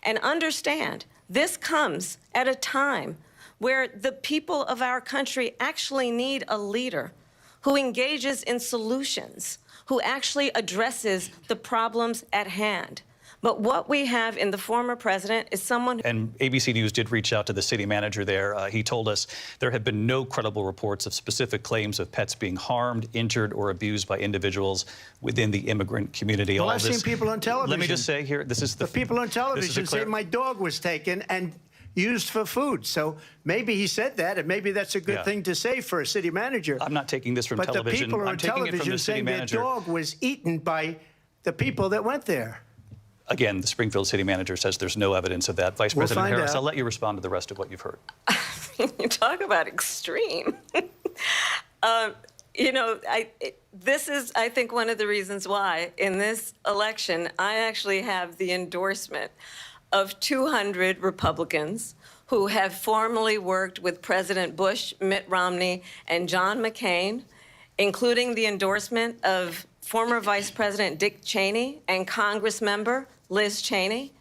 Speaker 17: And understand, this comes at a time where the people of our country actually need a leader who engages in solutions, who actually addresses the problems at hand. But what we have in the former president is someone...
Speaker 14: And ABC News did reach out to the city manager there. He told us there have been no credible reports of specific claims of pets being harmed, injured, or abused by individuals within the immigrant community.
Speaker 12: Well, I've seen people on television.
Speaker 14: Let me just say here, this is the
Speaker 12: people on television say my dog was taken and used for food. So maybe he said that, and maybe that's a good thing to say for a city manager.
Speaker 14: I'm not taking this from television.
Speaker 12: But the people are on television saying their dog was eaten by the people that went there.
Speaker 14: Again, the Springfield city manager says there's no evidence of that. Vice President Harris, I'll let you respond to the rest of what you've heard.
Speaker 17: You talk about extreme. You know, this is, I think, one of the reasons why in this election I actually have the endorsement of 200 Republicans who have formally worked with President Bush, Mitt Romney, and John McCain, including the endorsement of former Vice President Dick Cheney and Congress member Liz Cheney.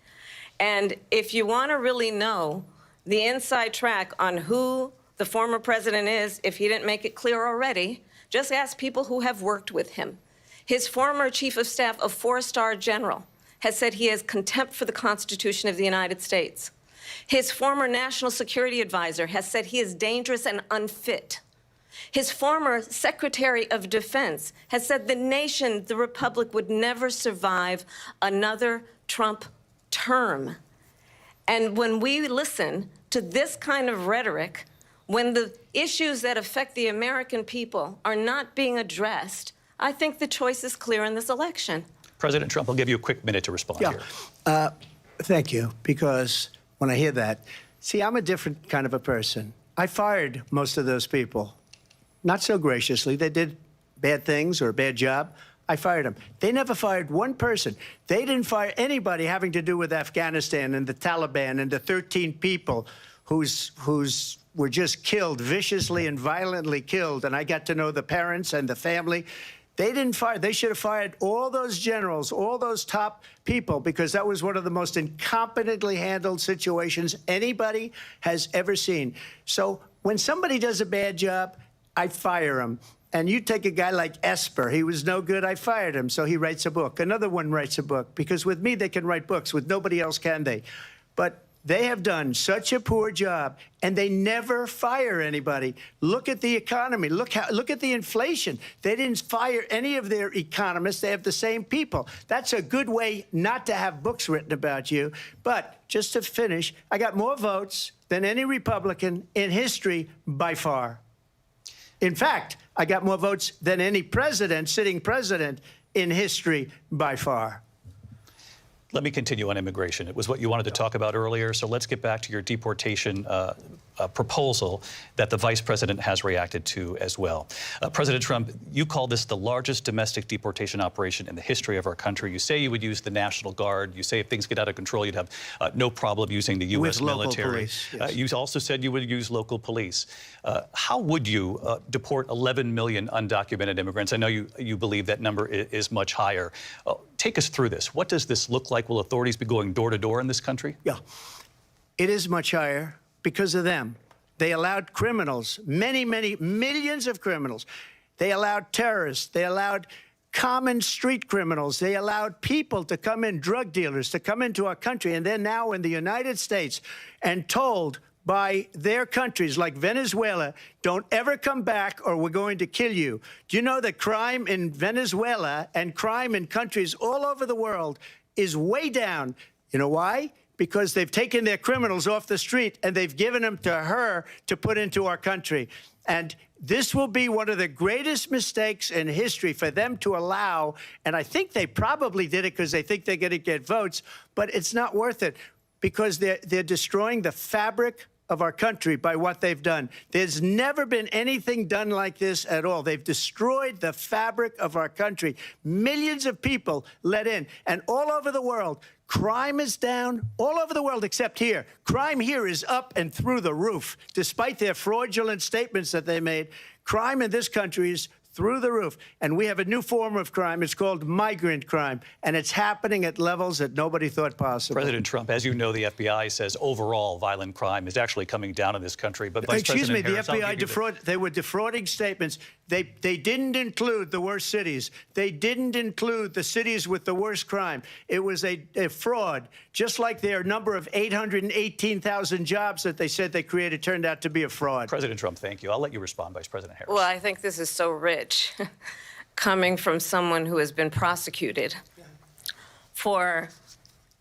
Speaker 17: And if you want to really know the inside track on who the former president is, if he didn't make it clear already, just ask people who have worked with him. His former chief of staff, a 4-star general, has said he has contempt for the Constitution of the United States. His former national security advisor has said he is dangerous and unfit. His former Secretary of Defense has said the nation, the Republic, would never survive another Trump term. And when we listen to this kind of rhetoric, when the issues that affect the American people are not being addressed, I think the choice is clear in this election.
Speaker 14: President Trump, I'll give you a quick minute to respond here.
Speaker 12: Thank you, because when I hear that, see, I'm a different kind of a person. I fired most of those people. Not so graciously. They did bad things or a bad job. I fired them. They never fired one person. They didn't fire anybody having to do with Afghanistan and the Taliban and the 13 people whose were just killed, viciously and violently killed. And I got to know the parents and the family. They didn't fire. They should have fired all those generals, all those top people, because that was one of the most incompetently handled situations anybody has ever seen. So when somebody does a bad job, I fire him. And you take a guy like Esper. He was no good. I fired him. So he writes a book. Another one writes a book. Because with me, they can write books. With nobody else can they. But they have done such a poor job, and they never fire anybody. Look at the economy. Look at the inflation. They didn't fire any of their economists. They have the same people. That's a good way not to have books written about you. But just to finish, I got more votes than any Republican in history by far. In fact, I got more votes than any president, sitting president, in history by far.
Speaker 14: Let me continue on immigration. It was what you wanted to talk about earlier, so let's get back to your deportation proposal that the vice president has reacted to as well. President Trump, you call this the largest domestic deportation operation in the history of our country. You say you would use the National Guard. You say if things get out of control, you'd have no problem using the U.S. military.
Speaker 12: Police, yes.
Speaker 14: You also said you would use local police. How would you deport 11 million undocumented immigrants? I know you believe that number is much higher. Take us through this. What does this look like? Will authorities be going door to door in this country?
Speaker 12: Yeah, it is much higher because of them. They allowed criminals, many millions of criminals. They allowed terrorists. They allowed common street criminals. They allowed people to come in, drug dealers, to come into our country. And they're now in the United States and told by their countries like Venezuela, don't ever come back or we're going to kill you. Do you know that crime in Venezuela and crime in countries all over the world is way down? You know why? Because they've taken their criminals off the street and they've given them to her to put into our country. And this will be one of the greatest mistakes in history for them to allow. And I think they probably did it because they think they're going to get votes, but it's not worth it because they're destroying the fabric of our country by what they've done. There's never been anything done like this at all. They've destroyed the fabric of our country. Millions of people let in, and all over the world, crime is down all over the world except here. Crime here is up and through the roof. Despite their fraudulent statements that they made, crime in this country is through the roof. And we have a new form of crime. It's called migrant crime. And it's happening at levels that nobody thought possible.
Speaker 14: President Trump, as you know, the FBI says overall violent crime is actually coming down in this country. But Vice President Harris,
Speaker 12: the FBI they were defrauding statements. They didn't include the worst cities. They didn't include the cities with the worst crime. It was a fraud, just like their number of 818,000 jobs that they said they created turned out to be a fraud.
Speaker 14: President Trump, thank you. I'll let you respond, Vice President Harris.
Speaker 17: Well, I think this is so rich coming from someone who has been prosecuted for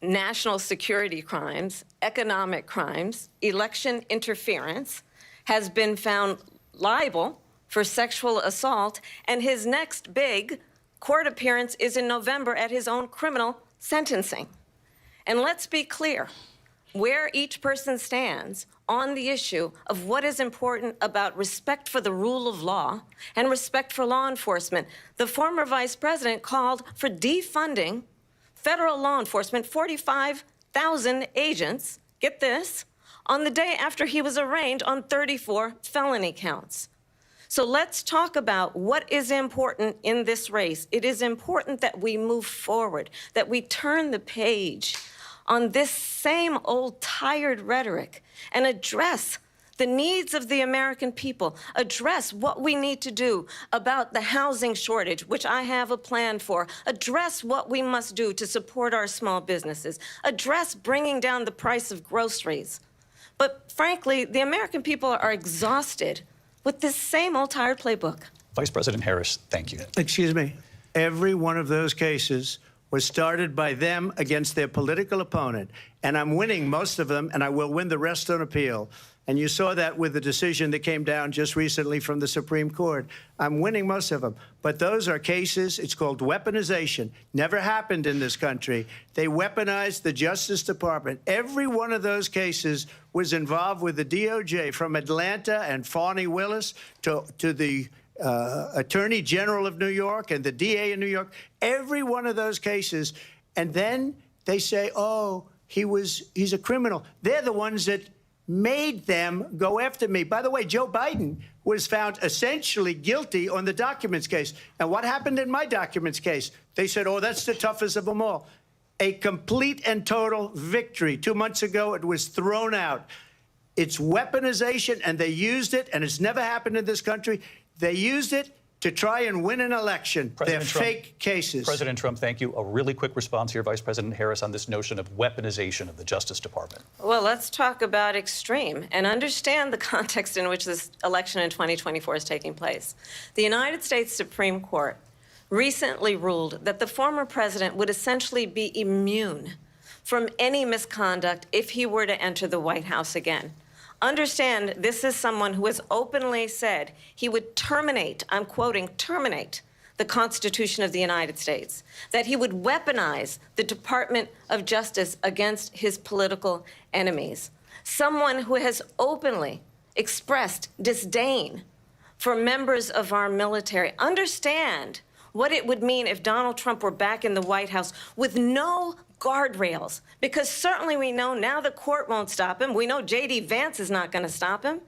Speaker 17: national security crimes, economic crimes, election interference, has been found liable for sexual assault, and his next big court appearance is in November at his own criminal sentencing. And let's be clear, where each person stands on the issue of what is important about respect for the rule of law and respect for law enforcement. The former vice president called for defunding federal law enforcement, 45,000 agents, get this, on the day after he was arraigned on 34 felony counts. So let's talk about what is important in this race. It is important that we move forward, that we turn the page on this same old tired rhetoric and address the needs of the American people, address what we need to do about the housing shortage, which I have a plan for, address what we must do to support our small businesses, address bringing down the price of groceries. But frankly, the American people are exhausted with this same old tired playbook.
Speaker 14: Vice President Harris, thank you.
Speaker 12: Excuse me. Every one of those cases was started by them against their political opponent. And I'm winning most of them, and I will win the rest on appeal. And you saw that with the decision that came down just recently from the Supreme Court. I'm winning most of them. But those are cases, it's called weaponization. Never happened in this country. They weaponized the Justice Department. Every one of those cases was involved with the DOJ, from Atlanta and Fani Willis to the Attorney General of New York and the DA in New York. Every one of those cases. And then they say, oh, he's a criminal. They're the ones that made them go after me. By the way, Joe Biden was found essentially guilty on the documents case. And what happened in my documents case? They said, oh, that's the toughest of them all. A complete and total victory. 2 months ago, it was thrown out. It's weaponization, and they used it, and it's never happened in this country. They used it to try and win an election. They're fake cases.
Speaker 14: President Trump, thank you. A really quick response here, Vice President Harris, on this notion of weaponization of the Justice Department.
Speaker 17: Well, let's talk about extreme and understand the context in which this election in 2024 is taking place. The United States Supreme Court recently ruled that the former president would essentially be immune from any misconduct if he were to enter the White House again. Understand, this is someone who has openly said he would terminate, I'm quoting, terminate the Constitution of the United States, that he would weaponize the Department of Justice against his political enemies. someone who has openly expressed disdain for members of our military, understand what it would mean if Donald Trump were back in the White House with no guardrails, because certainly we know now the court won't stop him. We know J.D. Vance is not going to stop him.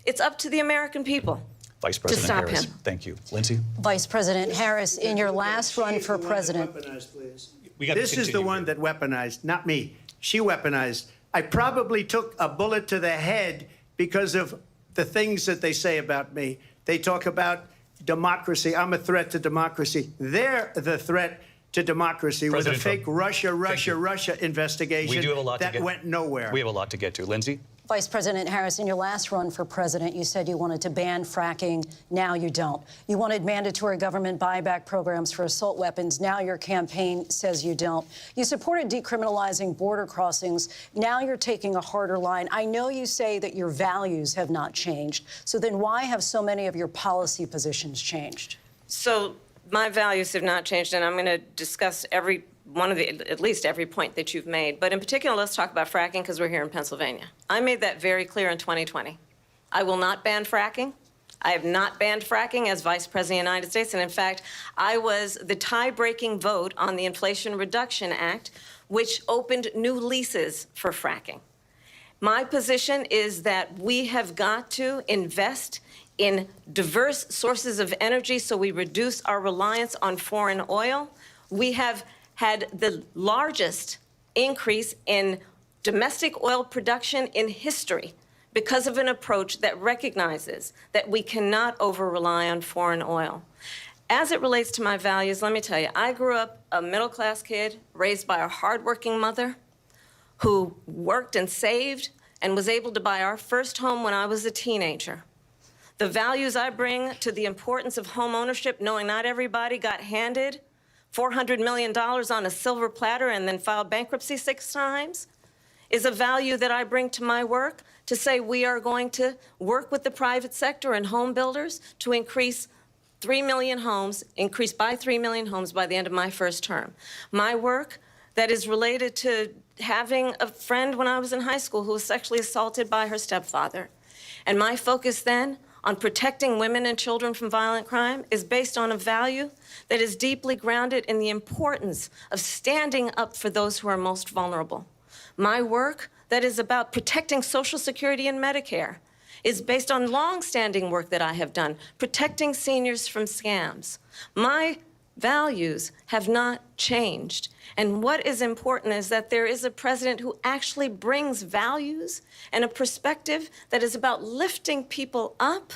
Speaker 17: It's up to the American people.
Speaker 14: Vice President Harris, thank you. Lindsay?
Speaker 15: Vice President Harris, in your last run for president.
Speaker 18: This is the one that weaponized, not me. She weaponized. I probably took a bullet to the head because of the things that they say about me. They talk about democracy. I'm a threat to democracy. They're the threat to democracy with a fake Russia investigation
Speaker 14: We do have a lot
Speaker 18: that went nowhere.
Speaker 14: We have a lot to get to. Lindsay?
Speaker 15: Vice President Harris, in your last run for president, you said you wanted to ban fracking. Now you don't. You wanted mandatory government buyback programs for assault weapons. Now your campaign says you don't. You supported decriminalizing border crossings. Now you're taking a harder line. I know you say that your values have not changed. So then why have so many of your policy positions changed?
Speaker 17: So my values have not changed, and I'm going to discuss at least every point that you've made. But in particular, let's talk about fracking because we're here in Pennsylvania. I made that very clear in 2020. I will not ban fracking. I have not banned fracking as Vice President of the United States. And in fact, I was the tie-breaking vote on the Inflation Reduction Act, which opened new leases for fracking. My position is that we have got to invest in diverse sources of energy so we reduce our reliance on foreign oil. We have had the largest increase in domestic oil production in history because of an approach that recognizes that we cannot over-rely on foreign oil. As it relates to my values, let me tell you, I grew up a middle-class kid raised by a hardworking mother who worked and saved and was able to buy our first home when I was a teenager. The values I bring to the importance of home ownership, knowing not everybody got handed $400 million on a silver platter and then filed bankruptcy 6 times, is a value that I bring to my work to say we are going to work with the private sector and home builders to increase 3 million homes, increase by 3 million homes by the end of my first term. My work that is related to having a friend when I was in high school who was sexually assaulted by her stepfather. And my focus then on protecting women and children from violent crime is based on a value that is deeply grounded in the importance of standing up for those who are most vulnerable. My work that is about protecting Social Security and Medicare is based on long-standing work that I have done, protecting seniors from scams. My values have not changed. And what is important is that there is a president who actually brings values and a perspective that is about lifting people up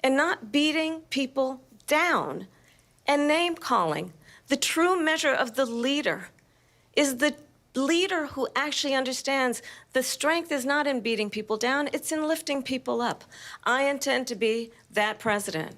Speaker 17: and not beating people down and name-calling. The true measure of the leader is the leader who actually understands the strength is not in beating people down, it's in lifting people up. I intend to be that president.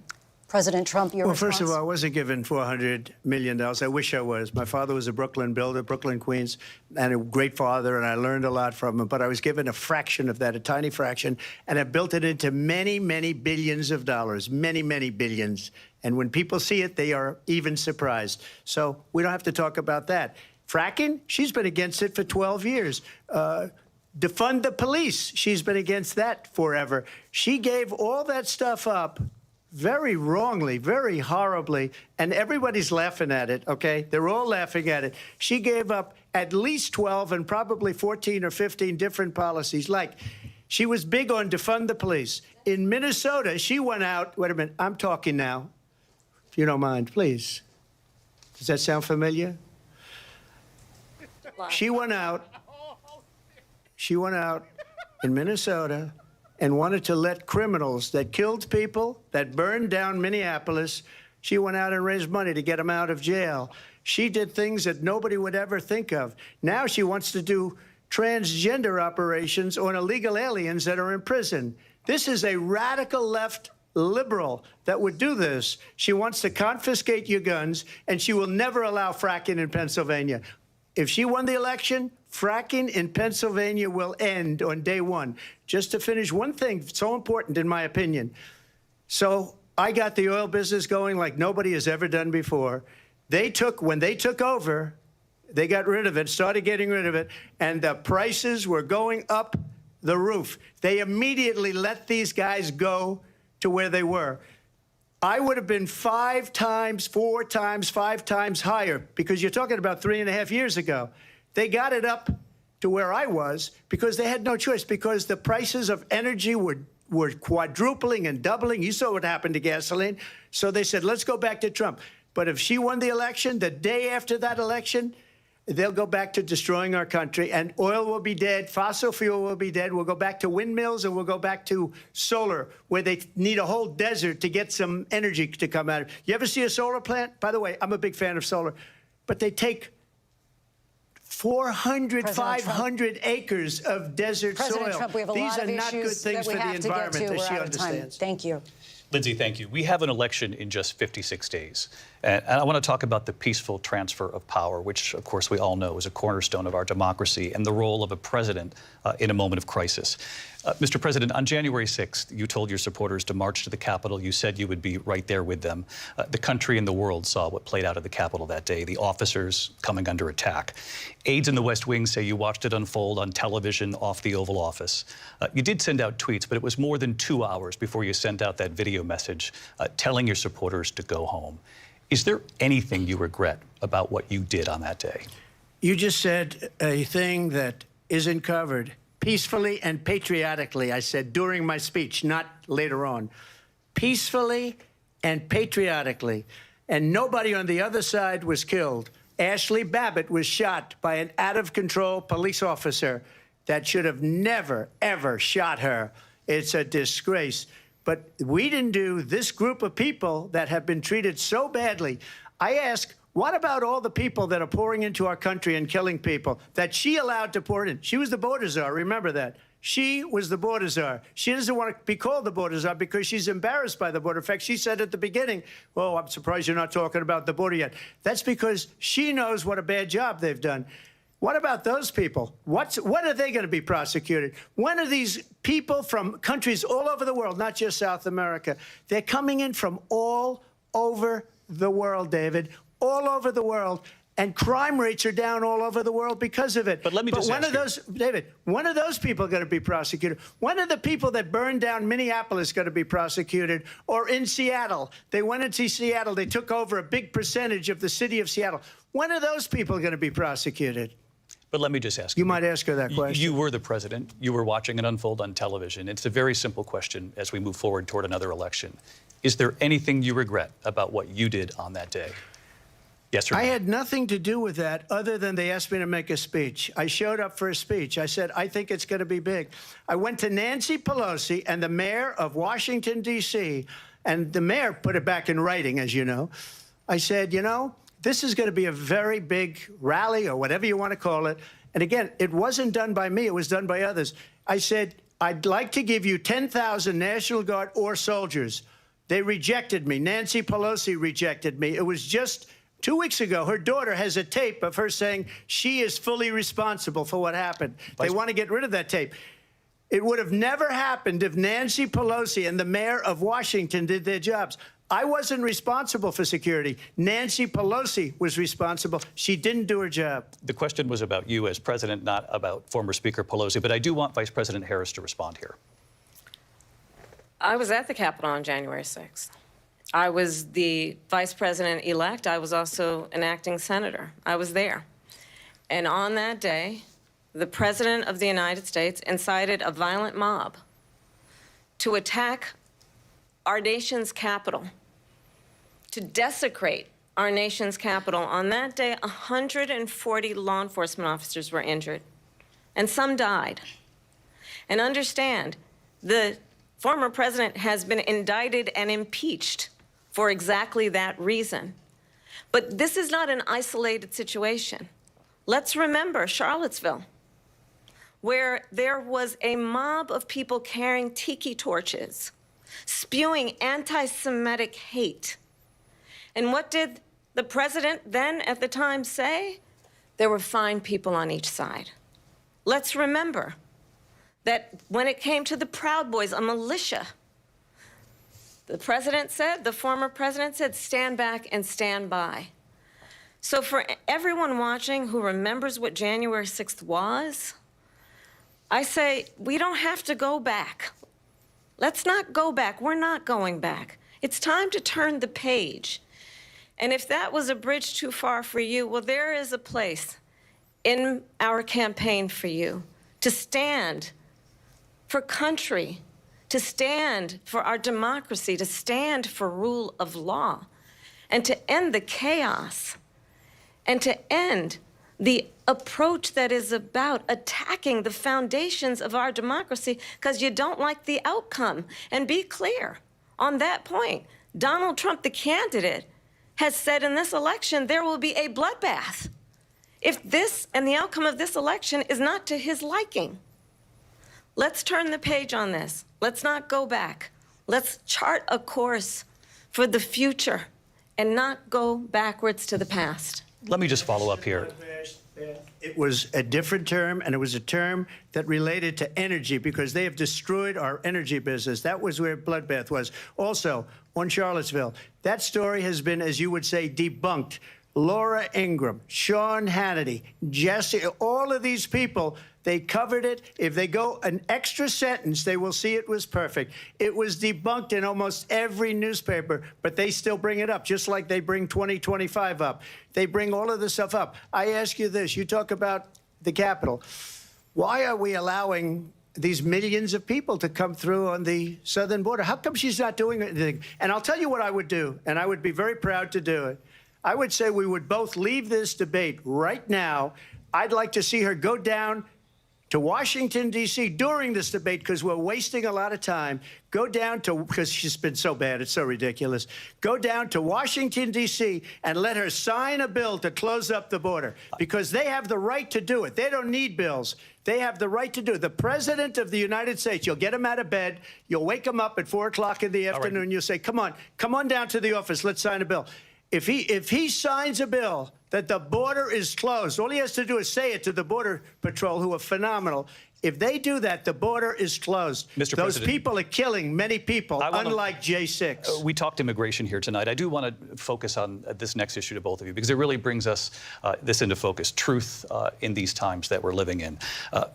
Speaker 15: President Trump, your response?
Speaker 18: First of all, I wasn't given $400 million. I wish I was. My father was a Brooklyn builder, Brooklyn, Queens, and a great father, and I learned a lot from him. But I was given a fraction of that, a tiny fraction, and I built it into many, many billions of dollars, many, many billions. And when people see it, they are even surprised. So we don't have to talk about that. Fracking, she's been against it for 12 years. Defund the police, she's been against that forever. She gave all that stuff up very wrongly, very horribly, and everybody's laughing at it, okay? They're all laughing at it. She gave up at least 12 and probably 14 or 15 different policies. Like, she was big on defund the police. In Minnesota, she went out, wait a minute, I'm talking now, if you don't mind, please. Does that sound familiar? She went out in Minnesota and wanted to let criminals that killed people, that burned down Minneapolis, she went out and raised money to get them out of jail. She did things that nobody would ever think of. Now she wants to do transgender operations on illegal aliens that are in prison. This is a radical left liberal that would do this. She wants to confiscate your guns, and she will never allow fracking in Pennsylvania. If she won the election, fracking in Pennsylvania will end on day one. Just to finish, one thing so important in my opinion. So I got the oil business going like nobody has ever done before. When they took over, they got rid of it, started getting rid of it, and the prices were going up the roof. They immediately let these guys go to where they were. I would have been 5 times, 4 times, 5 times higher, because you're talking about 3.5 years ago. They got it up to where I was because they had no choice, because the prices of energy were quadrupling and doubling. You saw what happened to gasoline. So they said, let's go back to Trump. But if she won the election, the day after that election, they'll go back to destroying our country, and oil will be dead, fossil fuel will be dead, we'll go back to windmills, and we'll go back to solar, where they need a whole desert to get some energy to come out of it. You ever see a solar plant? By the way, I'm a big fan of solar, but they take 400, 500 acres of desert
Speaker 15: President
Speaker 18: soil.
Speaker 15: Trump, we have a
Speaker 18: These
Speaker 15: lot
Speaker 18: are
Speaker 15: of
Speaker 18: not good
Speaker 15: issues
Speaker 18: things
Speaker 15: that we
Speaker 18: for the
Speaker 15: have to get
Speaker 18: environment
Speaker 15: to.
Speaker 18: that
Speaker 15: We're
Speaker 18: she
Speaker 15: out of time.
Speaker 18: understands.
Speaker 15: Thank you.
Speaker 14: Lindsay, thank you. We have an election in just 56 days. And I want to talk about the peaceful transfer of power, which, of course, we all know is a cornerstone of our democracy, and the role of a president in a moment of crisis. Mr. President, on January 6th, you told your supporters to march to the Capitol. You said you would be right there with them. The country and the world saw what played out at the Capitol that day, the officers coming under attack. Aides in the West Wing say you watched it unfold on television off the Oval Office. You did send out tweets, but it was more than 2 hours before you sent out that video message telling your supporters to go home. Is there anything you regret about what you did on that day?
Speaker 18: You just said a thing that isn't covered. Peacefully and patriotically, I said during my speech, not later on. Peacefully and patriotically. And nobody on the other side was killed. Ashley Babbitt was shot by an out-of-control police officer that should have never, ever shot her. It's a disgrace. But we didn't do this group of people that have been treated so badly. I ask, what about all the people that are pouring into our country and killing people that she allowed to pour in? She was the border czar, remember that. She was the border czar. She doesn't want to be called the border czar because she's embarrassed by the border. In fact, she said at the beginning, well, I'm surprised you're not talking about the border yet. That's because she knows what a bad job they've done. What about those people? When are they going to be prosecuted? When are these people from countries all over the world, not just South America? They're coming in from all over the world, David, all over the world. And crime rates are down all over the world because of it.
Speaker 14: But let me just ask you,
Speaker 18: David, when are those people going to be prosecuted? When are the people that burned down Minneapolis going to be prosecuted? Or in Seattle? They went into Seattle. They took over a big percentage of the city of Seattle. When are those people going to be prosecuted?
Speaker 14: But let me just ask you.
Speaker 18: You might ask her that question.
Speaker 14: You were the president. You were watching it unfold on television. It's a very simple question as we move forward toward another election. Is there anything you regret about what you did on that day? Yes or no?
Speaker 18: I had nothing to do with that other than they asked me to make a speech. I showed up for a speech. I said, I think it's going to be big. I went to Nancy Pelosi and the mayor of Washington, D.C., and the mayor put it back in writing, as you know. I said, you know, this is going to be a very big rally or whatever you want to call it. And again, it wasn't done by me. It was done by others. I said, I'd like to give you 10,000 National Guard or soldiers. They rejected me. Nancy Pelosi rejected me. It was just 2 weeks ago. Her daughter has a tape of her saying she is fully responsible for what happened. They want to get rid of that tape. It would have never happened if Nancy Pelosi and the mayor of Washington did their jobs. I wasn't responsible for security. Nancy Pelosi was responsible. She didn't do her job.
Speaker 14: The question was about you as president, not about former Speaker Pelosi. But I do want Vice President Harris to respond here.
Speaker 17: I was at the Capitol on January 6th. I was the vice president-elect. I was also an acting senator. I was there. And on that day, the President of the United States incited a violent mob to attack our nation's capital, to desecrate our nation's capital. On that day, 140 law enforcement officers were injured, and some died. And understand, the former president has been indicted and impeached for exactly that reason. But this is not an isolated situation. Let's remember Charlottesville, where there was a mob of people carrying tiki torches, spewing anti-Semitic hate. And what did the president then at the time say? There were fine people on each side. Let's remember that when it came to the Proud Boys, a militia, the president said, the former president said, stand back and stand by. So for everyone watching who remembers what January 6th was, I say we don't have to go back. Let's not go back. We're not going back. It's time to turn the page. And if that was a bridge too far for you, well, there is a place in our campaign for you to stand for country, to stand for our democracy, to stand for rule of law, and to end the chaos, and to end the approach that is about attacking the foundations of our democracy because you don't like the outcome. And be clear on that point. Donald Trump, the candidate, has said in this election there will be a bloodbath if this and the outcome of this election is not to his liking. Let's turn the page on this. Let's not go back. Let's chart a course for the future and not go backwards to the past.
Speaker 14: Let me just follow up here.
Speaker 18: It was a different term, and it was a term that related to energy because they have destroyed our energy business. That was where bloodbath was. Also, on Charlottesville, that story has been, as you would say, debunked. Laura Ingraham, Sean Hannity, Jesse, all of these people, they covered it. If they go an extra sentence, they will see it was perfect. It was debunked in almost every newspaper, but they still bring it up, just like they bring 2025 up. They bring all of this stuff up. I ask you this. You talk about the Capitol. Why are we allowing these millions of people to come through on the southern border? How come she's not doing anything? And I'll tell you what I would do, and I would be very proud to do it. I would say we would both leave this debate right now. I'd like to see her go down to Washington, D.C. during this debate because we're wasting a lot of time. Go down to, because she's been so bad, it's so ridiculous. Go down to Washington, D.C. and let her sign a bill to close up the border because they have the right to do it. They don't need bills. They have the right to do it. The President of the United States, you'll get him out of bed. You'll wake him up at 4 o'clock in the afternoon. Right. You'll say, come on down to the office. Let's sign a bill. If he signs a bill that the border is closed, all he has to do is say it to the Border Patrol, who are phenomenal. If they do that, the border is closed.
Speaker 14: Mr.
Speaker 18: Those
Speaker 14: President,
Speaker 18: people are killing many people, unlike J6.
Speaker 14: We talked immigration here tonight. I do want to focus on this next issue to both of you because it really brings us this into focus, truth in these times that we're living in.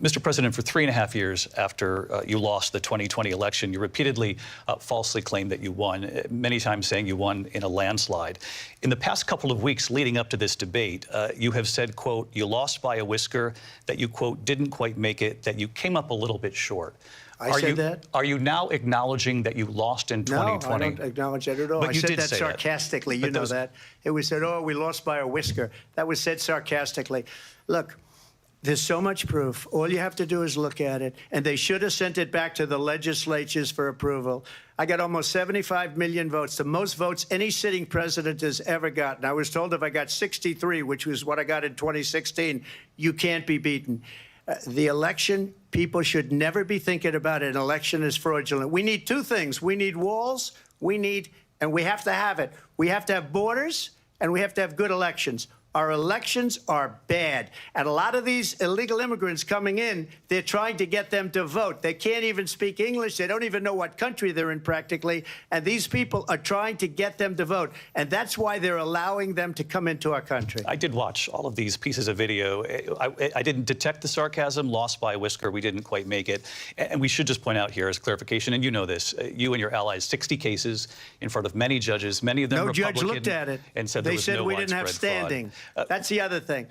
Speaker 14: Mr. President, for 3.5 years after you lost the 2020 election, you repeatedly falsely claimed that you won, many times saying you won in a landslide. In the past couple of weeks leading up to this debate, you have said, quote, you lost by a whisker, that you, quote, didn't quite make it, that you came up a little bit short.
Speaker 18: I said that?
Speaker 14: Are you now acknowledging that you lost in 2020?
Speaker 18: No, I don't acknowledge that at all.
Speaker 14: But
Speaker 18: I said that sarcastically. You know that. It was said, oh, we lost by a whisker. That was said sarcastically. Look, there's so much proof. All you have to do is look at it. And they should have sent it back to the legislatures for approval. I got almost 75 million votes, the most votes any sitting president has ever gotten. I was told if I got 63, which was what I got in 2016, you can't be beaten. The election, people should never be thinking about an election as fraudulent. We need two things. We need walls, and we have to have it. We have to have borders, and we have to have good elections. Our elections are bad. And a lot of these illegal immigrants coming in, they're trying to get them to vote. They can't even speak English. They don't even know what country they're in practically. And these people are trying to get them to vote. And that's why they're allowing them to come into our country.
Speaker 14: I did watch all of these pieces of video. I didn't detect the sarcasm, lost by a whisker. We didn't quite make it. And we should just point out here as clarification, and you know this, you and your allies, 60 cases in front of many judges, many of them Republican.
Speaker 18: No judge looked at it.
Speaker 14: And said there was no widespread fraud.
Speaker 18: They said we didn't have standing. That's the other thing.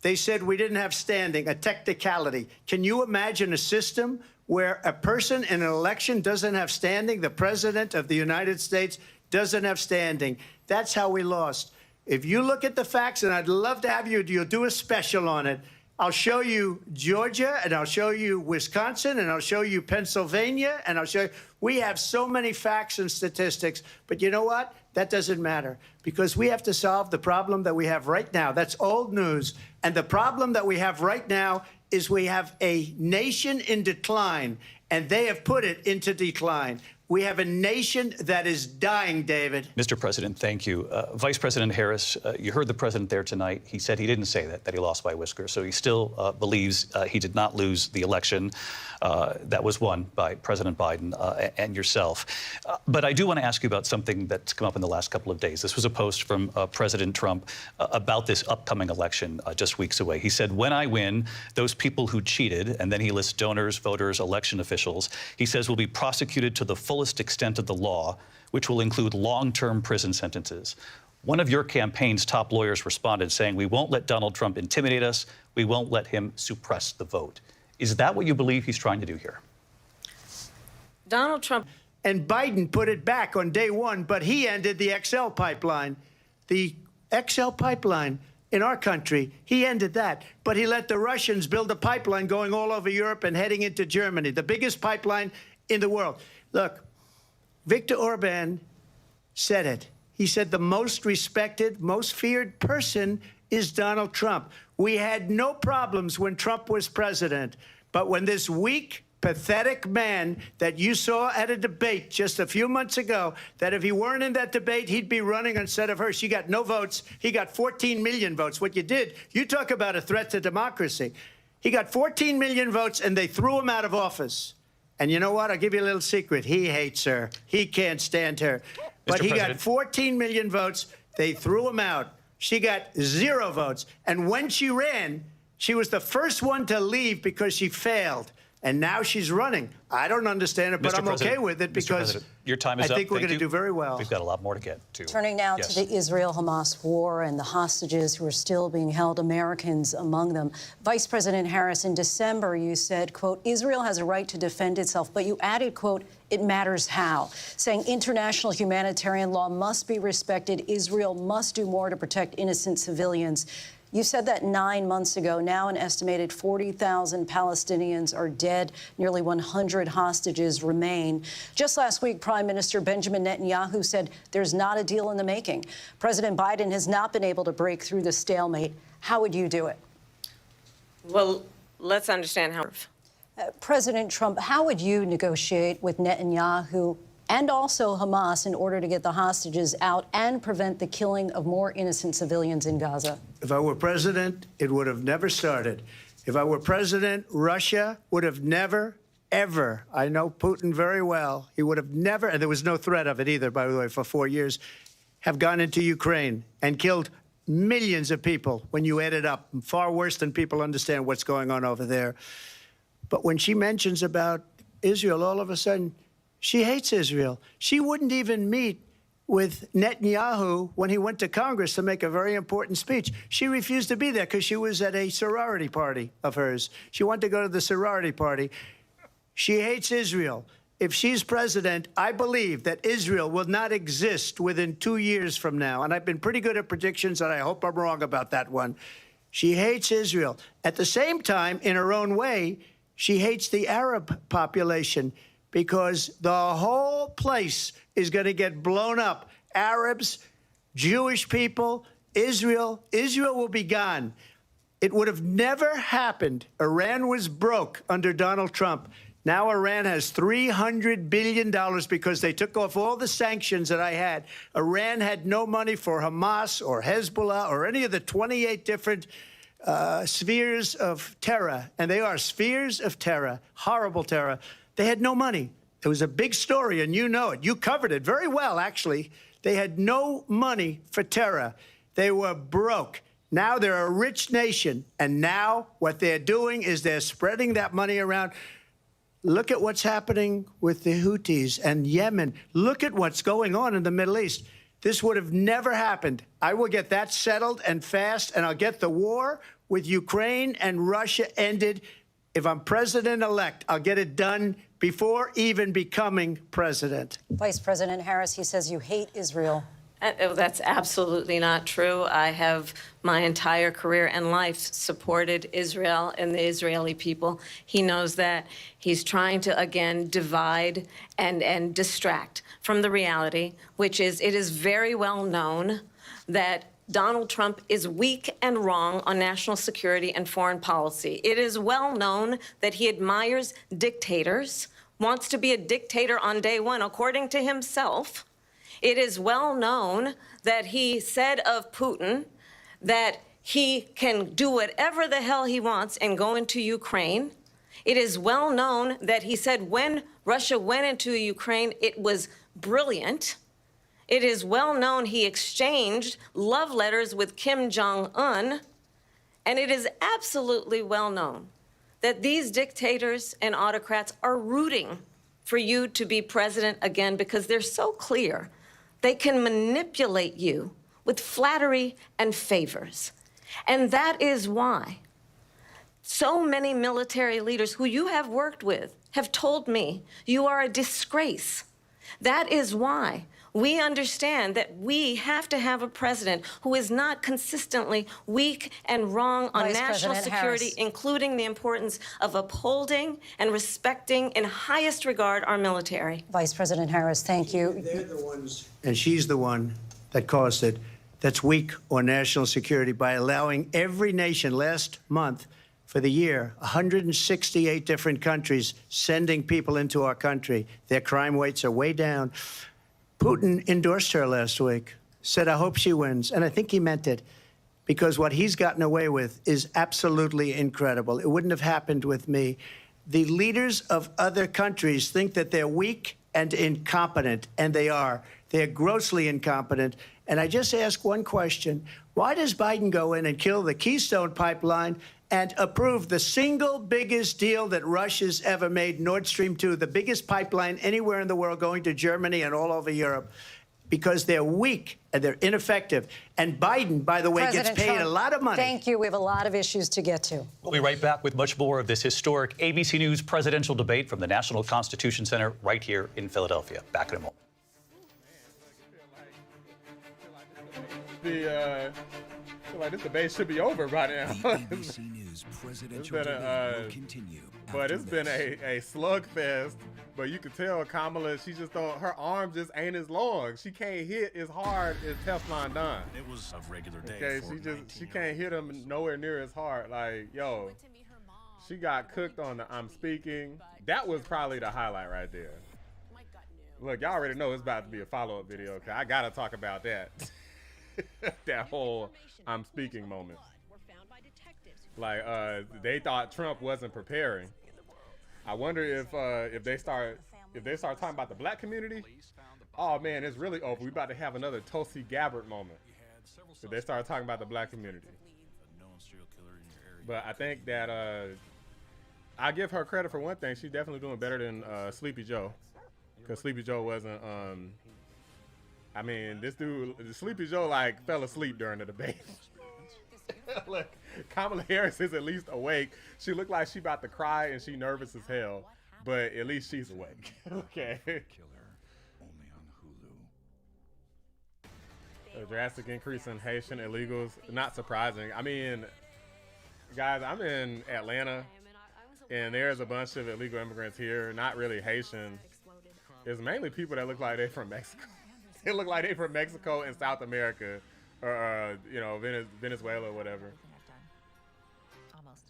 Speaker 18: They said we didn't have standing, a technicality. Can you imagine a system where a person in an election doesn't have standing? The President of the United States doesn't have standing. That's how we lost. If you look at the facts, and I'd love to have you'll do a special on it, I'll show you Georgia, and I'll show you Wisconsin, and I'll show you Pennsylvania, and I'll show you. We have so many facts and statistics, but you know what? That doesn't matter because we have to solve the problem that we have right now. That's old news. And the problem that we have right now is we have a nation in decline, and they have put it into decline. We have a nation that is dying, David.
Speaker 14: Mr. President, thank you. Vice President Harris, you heard the president there tonight. He said he didn't say that he lost by a whisker. So he still believes he did not lose the election that was won by President Biden and yourself. But I do want to ask you about something that's come up in the last couple of days. This was a post from President Trump about this upcoming election just weeks away. He said, when I win, those people who cheated, and then he lists donors, voters, election officials, he says will be prosecuted to the fullest extent of the law, which will include long-term prison sentences. One of your campaign's top lawyers responded saying, we won't let Donald Trump intimidate us. We won't let him suppress the vote. Is that what you believe he's trying to do here?
Speaker 17: Donald Trump.
Speaker 18: And Biden put it back on day one, but he ended the XL pipeline. The XL pipeline in our country, he ended that. But he let the Russians build a pipeline going all over Europe and heading into Germany, the biggest pipeline in the world. Look, Viktor Orban said it. He said the most respected, most feared person is Donald Trump. We had no problems when Trump was president. But when this weak, pathetic man that you saw at a debate just a few months ago, that if he weren't in that debate, he'd be running instead of her. She got no votes. He got 14 million votes. What you did, you talk about a threat to democracy. He got 14 million votes, and they threw him out of office. And you know what? I'll give you a little secret. He hates her. He can't stand her. But he got 14 million votes. They threw him out. She got 0 votes. And when she ran, she was the first one to leave because she failed. And now she's running. I don't understand it, but I'm okay with it because
Speaker 14: your time is
Speaker 18: I think we're going to do very well.
Speaker 14: We've got a lot more to get to.
Speaker 15: Turning now to the Israel-Hamas war and the hostages who are still being held, Americans among them. Vice President Harris, in December, you said, quote, Israel has a right to defend itself, but you added, quote, it matters how, saying international humanitarian law must be respected. Israel must do more to protect innocent civilians. You said that 9 months ago. Now an estimated 40,000 Palestinians are dead. Nearly 100 hostages remain. Just last week, Prime Minister Benjamin Netanyahu said there's not a deal in the making. President Biden has not been able to break through the stalemate. How would you do it?
Speaker 17: Well, let's understand how.
Speaker 15: President Trump, how would you negotiate with Netanyahu and also Hamas in order to get the hostages out and prevent the killing of more innocent civilians in Gaza?
Speaker 18: If I were president, it would have never started. If I were president, Russia would have never, ever, I know Putin very well, he would have never, and there was no threat of it either, by the way, for 4 years, have gone into Ukraine and killed millions of people when you add it up, far worse than people understand what's going on over there. But when she mentions about Israel, all of a sudden, she hates Israel. She wouldn't even meet with Netanyahu when he went to Congress to make a very important speech. She refused to be there because she was at a sorority party of hers. She wanted to go to the sorority party. She hates Israel. If she's president, I believe that Israel will not exist within 2 years from now. And I've been pretty good at predictions, and I hope I'm wrong about that one. She hates Israel. At the same time, in her own way, she hates the Arab population, because the whole place is going to get blown up. Arabs, Jewish people, Israel. Israel will be gone. It would have never happened. Iran was broke under Donald Trump. Now Iran has $300 billion because they took off all the sanctions that I had. Iran had no money for Hamas or Hezbollah or any of the 28 different spheres of terror. And they are spheres of terror, horrible terror. They had no money. It was a big story, and you know it. You covered it very well, actually. They had no money for terror. They were broke. Now they're a rich nation, and now what they're doing is they're spreading that money around. Look at what's happening with the Houthis and Yemen. Look at what's going on in the Middle East. This would have never happened. I will get that settled and fast, and I'll get the war with Ukraine and Russia ended. If I'm president-elect, I'll get it done before even becoming president.
Speaker 15: Vice President Harris, he says you hate Israel.
Speaker 17: That's absolutely not true. I have my entire career and life supported Israel and the Israeli people. He knows that. He's trying to, again, divide and distract from the reality, which is it is very well known that Donald Trump is weak and wrong on national security and foreign policy. It is well known that he admires dictators wants to be a dictator on day one, according to himself. It is well known that he said of Putin that he can do whatever the hell he wants and go into Ukraine. It is well known that he said when Russia went into Ukraine, it was brilliant. It is well known he exchanged love letters with Kim Jong-un. And it is absolutely well known that these dictators and autocrats are rooting for you to be president again because they're so clear they can manipulate you with flattery and favors. And that is why so many military leaders who you have worked with have told me you are a disgrace. That is why we understand that we have to have a president who is not consistently weak and wrong on national security, including the importance of upholding and respecting in highest regard our military.
Speaker 15: Vice President Harris, thank you.
Speaker 18: They're the ones, and she's the one that caused it, that's weak on national security by allowing every nation last month for the year, 168 different countries sending people into our country. Their crime rates are way down. Putin endorsed her last week, said, I hope she wins. And I think he meant it, because what he's gotten away with is absolutely incredible. It wouldn't have happened with me. The leaders of other countries think that they're weak and incompetent, and they are. They're grossly incompetent. And I just ask one question. Why does Biden go in and kill the Keystone Pipeline and approve the single biggest deal that Russia's ever made, Nord Stream 2, the biggest pipeline anywhere in the world going to Germany and all over Europe? Because they're weak and they're ineffective. And Biden, by the way,
Speaker 15: President
Speaker 18: gets paid
Speaker 15: Trump,
Speaker 18: a lot of money.
Speaker 15: Thank you. We have a lot of issues to get to.
Speaker 14: We'll be right back with much more of this historic ABC News presidential debate from the National Constitution Center right here in Philadelphia. Back in a moment.
Speaker 2: I feel like this debate should be over by now.
Speaker 4: The ABC News presidential debate will continue.
Speaker 2: But it's been a slugfest. But you can tell Kamala, she just don't, her arm just ain't as long. She can't hit as hard as Teflon Don.
Speaker 19: It was a regular day.
Speaker 2: Okay, she can't hit him nowhere near as hard. Like, yo, she got cooked on the I'm speaking. That was probably the highlight right there. Look, y'all already know it's about to be a follow-up video. Okay, I gotta talk about that. That whole I'm speaking moment. Like, they thought Trump wasn't preparing. I wonder if they start talking about the black community. Oh man, it's really over. We about to have another Tulsi Gabbard moment. If they start talking about the black community. But I think that I give her credit for one thing. She's definitely doing better than Sleepy Joe, because Sleepy Joe wasn't. I mean, this dude, Sleepy Joe, like fell asleep during the debate. Look, Kamala Harris is at least awake. She looked like she about to cry and she nervous as hell, but at least she's awake. Okay.
Speaker 19: Killer, only on Hulu.
Speaker 2: A drastic increase in Haitian illegals, not surprising. I mean, guys, I'm in Atlanta, and there's a bunch of illegal immigrants here, not really Haitian. It's mainly people that look like they're from Mexico. They look like they're from Mexico and South America, or you know, Venezuela or whatever.
Speaker 3: Almost.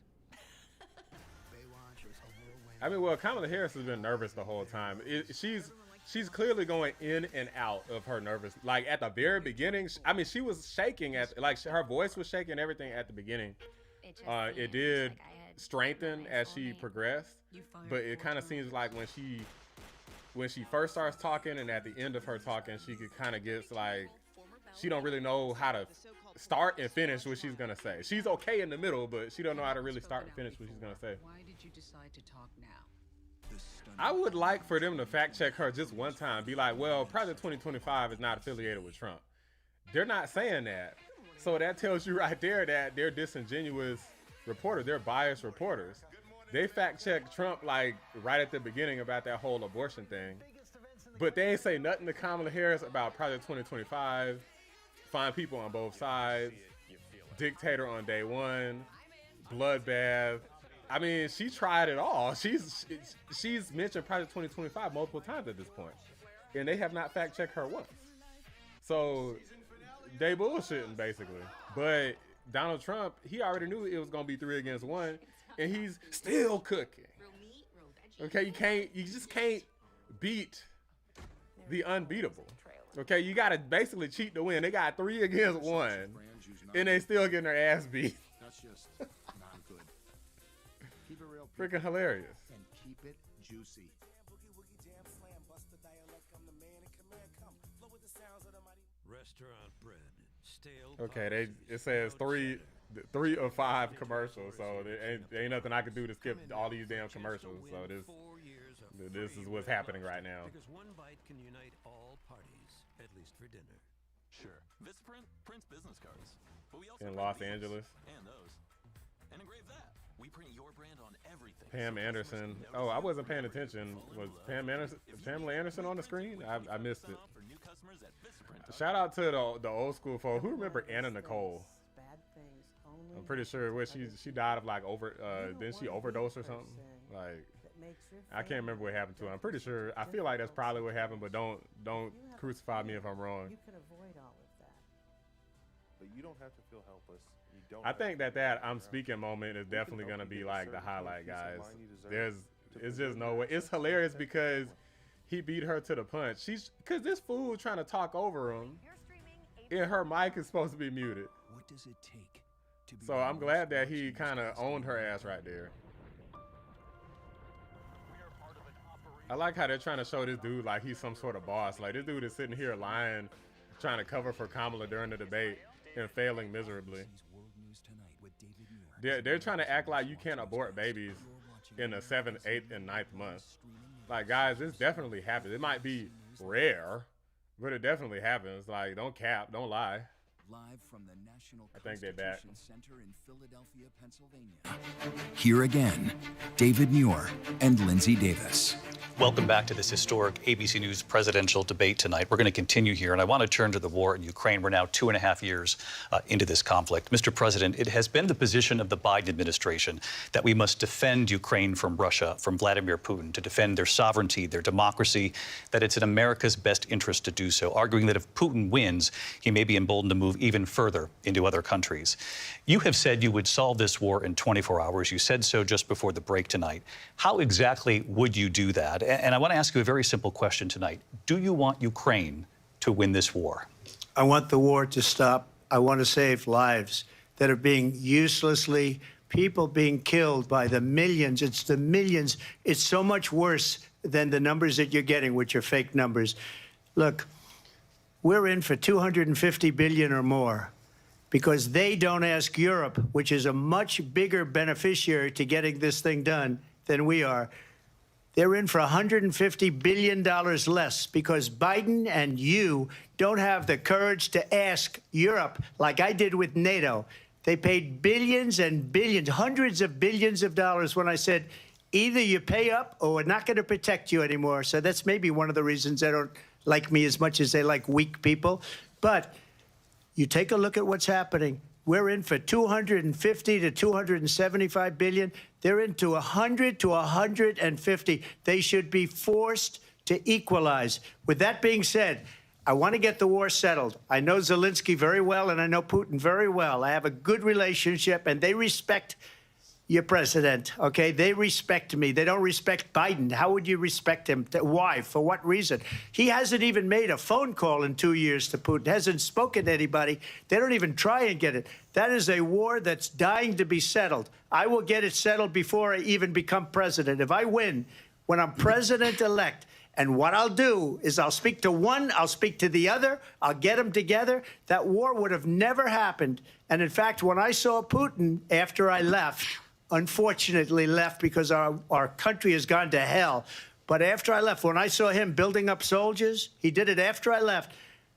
Speaker 2: I mean, well, Kamala Harris has been nervous the whole time. She's clearly going in and out of her nervous. Like at the very beginning, I mean, she was shaking her voice was shaking, everything at the beginning. It did strengthen as she progressed, but it kind of seems like when she first starts talking and at the end of her talking, she could kind of gets like, she don't really know how to start and finish what she's gonna say. She's okay in the middle, but she don't know how to really start and finish what she's gonna say.
Speaker 5: Why did you decide to talk now?
Speaker 2: I would like for them to fact check her just one time. Be like, well, President 2025 is not affiliated with Trump. They're not saying that. So that tells you right there that they're disingenuous reporters. They're biased reporters. They fact checked Trump like right at the beginning about that whole abortion thing. But they ain't say nothing to Kamala Harris about Project 2025, find people on both sides, dictator on day one, bloodbath. I mean, she tried it all. She's mentioned Project 2025 multiple times at this point, and they have not fact checked her once. So they bullshitting basically. But Donald Trump, he already knew it was gonna be 3 against 1, and he's still cooking. Okay, you just can't beat the unbeatable. Okay, you gotta basically cheat to win. They got 3 against 1, and they still getting their ass beat.
Speaker 19: That's just not good. Keep it real.
Speaker 2: Freaking hilarious.
Speaker 19: And keep it juicy.
Speaker 20: Restaurant bread, stale.
Speaker 2: Okay, it says 3 of 5 commercials, so there ain't nothing I can do to skip all these damn commercials. So this is what's happening right now.
Speaker 20: Because one bite can unite all parties, at least for dinner.
Speaker 21: Sure. Vistaprint prints business cards. But we also
Speaker 2: In
Speaker 21: print
Speaker 2: Los
Speaker 21: visas
Speaker 2: Angeles.
Speaker 21: And those. And engrave that. We print your brand on everything.
Speaker 2: Pam Anderson. Oh, I wasn't paying attention. Was Pamela Anderson on the screen? I missed it. Shout out to the old school folk. Who remember Anna Nicole? I'm pretty sure she died of like didn't she overdose or something? Like, I can't remember what happened to her. I'm pretty sure. I feel like that's probably what happened, but don't crucify me if I'm wrong.
Speaker 22: You can avoid all of that.
Speaker 23: But you don't have to feel helpless. You don't.
Speaker 2: I think that I'm speaking moment is definitely gonna be like the highlight, guys. It's just no way. It's hilarious because he beat her to the punch. Cause this fool trying to talk over him, and her mic is supposed to be muted.
Speaker 4: What does it take to be
Speaker 2: so I'm glad that he kind of owned her ass right there. I like how they're trying to show this dude like he's some sort of boss. Like, this dude is sitting here lying, trying to cover for Kamala during the debate and failing miserably. They're trying to act like you can't abort babies in the 7th, 8th, and 9th month. Like, guys, this definitely happens. It might be rare, but it definitely happens. Like, don't cap, don't lie.
Speaker 4: Live from the National
Speaker 2: I think they're back.
Speaker 4: Center in Philadelphia, Pennsylvania. Here again, David Muir and Lindsay Davis.
Speaker 14: Welcome back to this historic ABC News presidential debate tonight. We're going to continue here, and I want to turn to the war in Ukraine. We're now 2.5 years into this conflict. Mr. President, it has been the position of the Biden administration that we must defend Ukraine from Russia, from Vladimir Putin, to defend their sovereignty, their democracy, that it's in America's best interest to do so, arguing that if Putin wins, he may be emboldened to move even further into other countries. You have said you would solve this war in 24 hours. You said so just before the break tonight. How exactly would you do that? And I want to ask you a very simple question tonight. Do you want Ukraine to win this war?
Speaker 18: I want the war to stop. I want to save lives that are being uselessly, people being killed by the millions. It's the millions. It's so much worse than the numbers that you're getting, which are fake numbers. Look, we're in for $250 billion or more because they don't ask Europe, which is a much bigger beneficiary to getting this thing done than we are. They're in for $150 billion less because Biden and you don't have the courage to ask Europe like I did with NATO. They paid billions and billions, hundreds of billions of dollars when I said, either you pay up or we're not going to protect you anymore. So that's maybe one of the reasons they don't like me as much as they like weak people. But you take a look at what's happening. We're in for 250 to 275 billion. They're into 100 to 150. They should be forced to equalize. With that being said, I want to get the war settled. I know Zelensky very well, and I know Putin very well. I have a good relationship, and they respect your president, okay? They respect me. They don't respect Biden. How would you respect him? Why? For what reason? He hasn't even made a phone call in 2 years to Putin, hasn't spoken to anybody. They don't even try and get it. That is a war that's dying to be settled. I will get it settled before I even become president. If I win, when I'm president-elect, and what I'll do is I'll speak to one, I'll speak to the other, I'll get them together. That war would have never happened. And in fact, when I saw Putin after I left, unfortunately left because our country has gone to hell. But after I left, when I saw him building up soldiers, he did it after I left,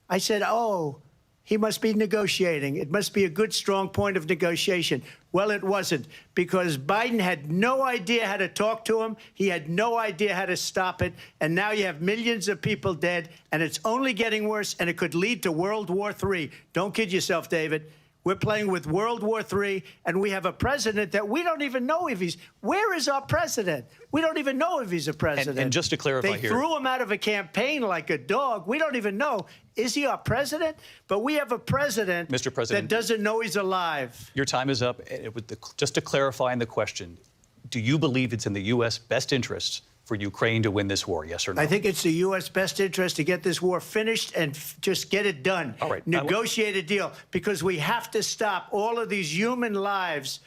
Speaker 18: I said, oh, he must be negotiating. It must be a good, strong point of negotiation. Well, it wasn't, because Biden had no idea how to talk to him. He had no idea how to stop it. And now you have millions of people dead, and it's only getting worse, and it could lead to World War III. Don't kid yourself, David. We're playing with World War III, and we have a president that we don't even know if he's... Where is our president? We don't even know if he's a president.
Speaker 14: And just to clarify
Speaker 18: they
Speaker 14: here...
Speaker 18: They threw him out of a campaign like a dog. We don't even know. Is he our president? But we have a president,
Speaker 14: Mr. President,
Speaker 18: that doesn't know he's alive.
Speaker 14: Your time is up. Just to clarify in the question, do you believe it's in the U.S. best interests for Ukraine to win this war, yes or no?
Speaker 18: I think it's the U.S. best interest to get this war finished and just get it done.
Speaker 14: All right.
Speaker 18: Negotiate a deal, because we have to stop all of these human lives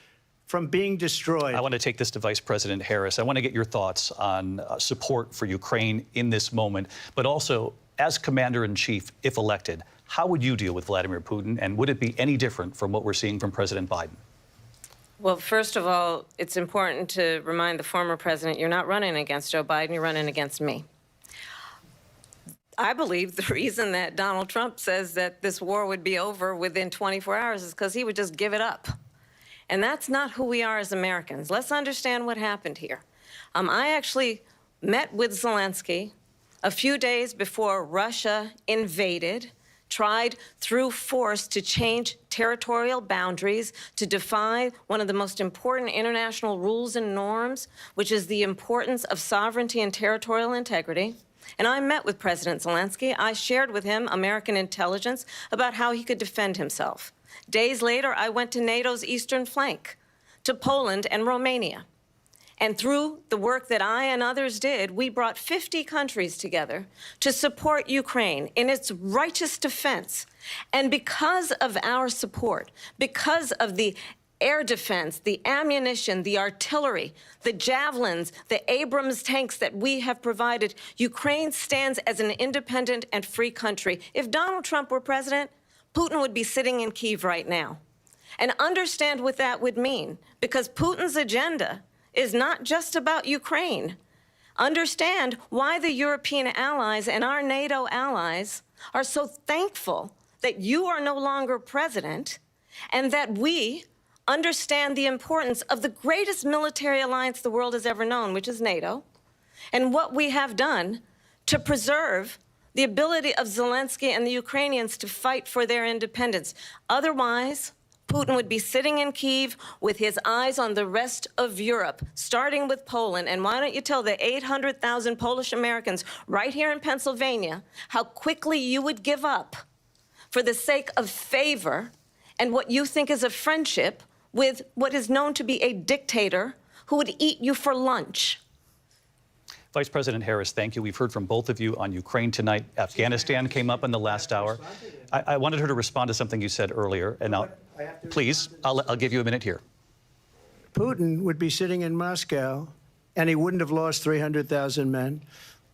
Speaker 18: from being destroyed.
Speaker 14: I want to take this to Vice President Harris. I want to get your thoughts on support for Ukraine in this moment, but also, as Commander-in-Chief, if elected, how would you deal with Vladimir Putin, and would it be any different from what we're seeing from President Biden?
Speaker 17: Well, first of all, it's important to remind the former president you're not running against Joe Biden, you're running against me. I believe the reason that Donald Trump says that this war would be over within 24 hours is because he would just give it up. And that's not who we are as Americans. Let's understand what happened here. I actually met with Zelensky a few days before Russia invaded, tried through force to change territorial boundaries, to defy one of the most important international rules and norms, which is the importance of sovereignty and territorial integrity. And I met with President Zelensky. I shared with him American intelligence about how he could defend himself. Days later, I went to NATO's eastern flank, to Poland and Romania. And through the work that I and others did, we brought 50 countries together to support Ukraine in its righteous defense. And because of our support, because of the air defense, the ammunition, the artillery, the javelins, the Abrams tanks that we have provided, Ukraine stands as an independent and free country. If Donald Trump were president, Putin would be sitting in Kyiv right now. And understand what that would mean, because Putin's agenda is not just about Ukraine. Understand why the European allies and our NATO allies are so thankful that you are no longer president, and that we understand the importance of the greatest military alliance the world has ever known, which is NATO, and what we have done to preserve the ability of Zelensky and the Ukrainians to fight for their independence. Otherwise, Putin would be sitting in Kyiv with his eyes on the rest of Europe, starting with Poland. And why don't you tell the 800,000 Polish Americans right here in Pennsylvania how quickly you would give up for the sake of favor and what you think is a friendship with what is known to be a dictator who would eat you for lunch.
Speaker 14: Vice President Harris, thank you. We've heard from both of you on Ukraine tonight. Afghanistan came up in the last hour. I wanted her to respond to something you said earlier, and please, I'll give you a minute here.
Speaker 18: Putin would be sitting in Moscow, and he wouldn't have lost 300,000 men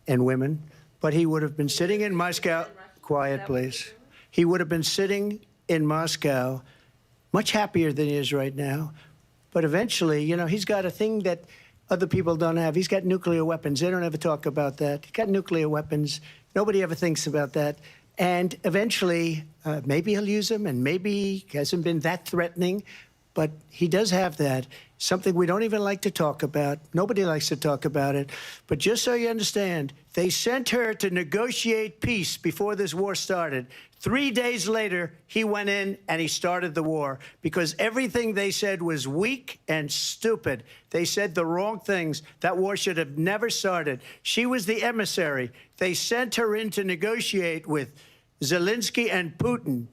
Speaker 18: and women, but he would have been sitting in Moscow. Quiet, please. He would have been sitting in Moscow, much happier than he is right now. But eventually, you know, he's got a thing that other people don't have. He's got nuclear weapons. They don't ever talk about that. He's got nuclear weapons. Nobody ever thinks about that. And eventually, maybe he'll use them, and maybe he hasn't been that threatening, but he does have that. Something we don't even like to talk about. Nobody likes to talk about it. But just so you understand, they sent her to negotiate peace before this war started. 3 days later, he went in and he started the war because everything they said was weak and stupid. They said the wrong things. That war should have never started. She was the emissary. They sent her in to negotiate with Zelensky and Putin,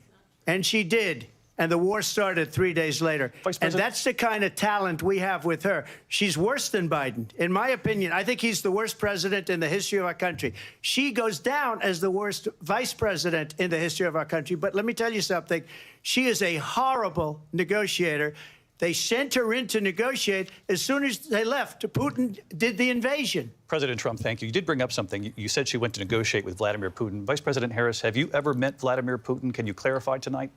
Speaker 18: and she did. And the war started 3 days later. And that's the kind of talent we have with her. She's worse than Biden. In my opinion, I think he's the worst president in the history of our country. She goes down as the worst vice president in the history of our country. But let me tell you something. She is a horrible negotiator. They sent her in to negotiate. As soon as they left, Putin did the invasion.
Speaker 14: President Trump, thank you. You did bring up something. You said she went to negotiate with Vladimir Putin. Vice President Harris, have you ever met Vladimir Putin? Can you clarify tonight?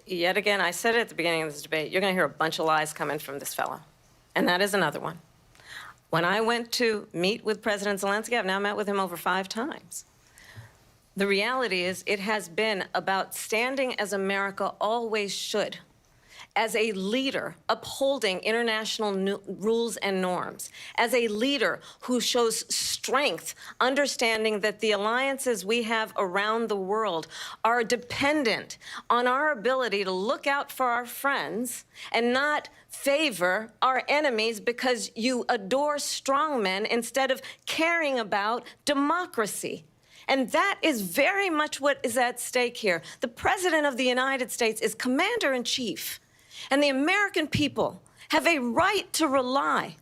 Speaker 17: Yet again, I said it at the beginning of this debate, you're going to hear a bunch of lies coming from this fellow. And that is another one. When I went to meet with President Zelensky, I've now met with him over 5 times. The reality is it has been about standing as America always should, as a leader upholding international rules and norms, as a leader who shows strength, understanding that the alliances we have around the world are dependent on our ability to look out for our friends and not favor our enemies because you adore strongmen instead of caring about democracy. And that is very much what is at stake here. The President of the United States is commander-in-chief. And the American people have a right to rely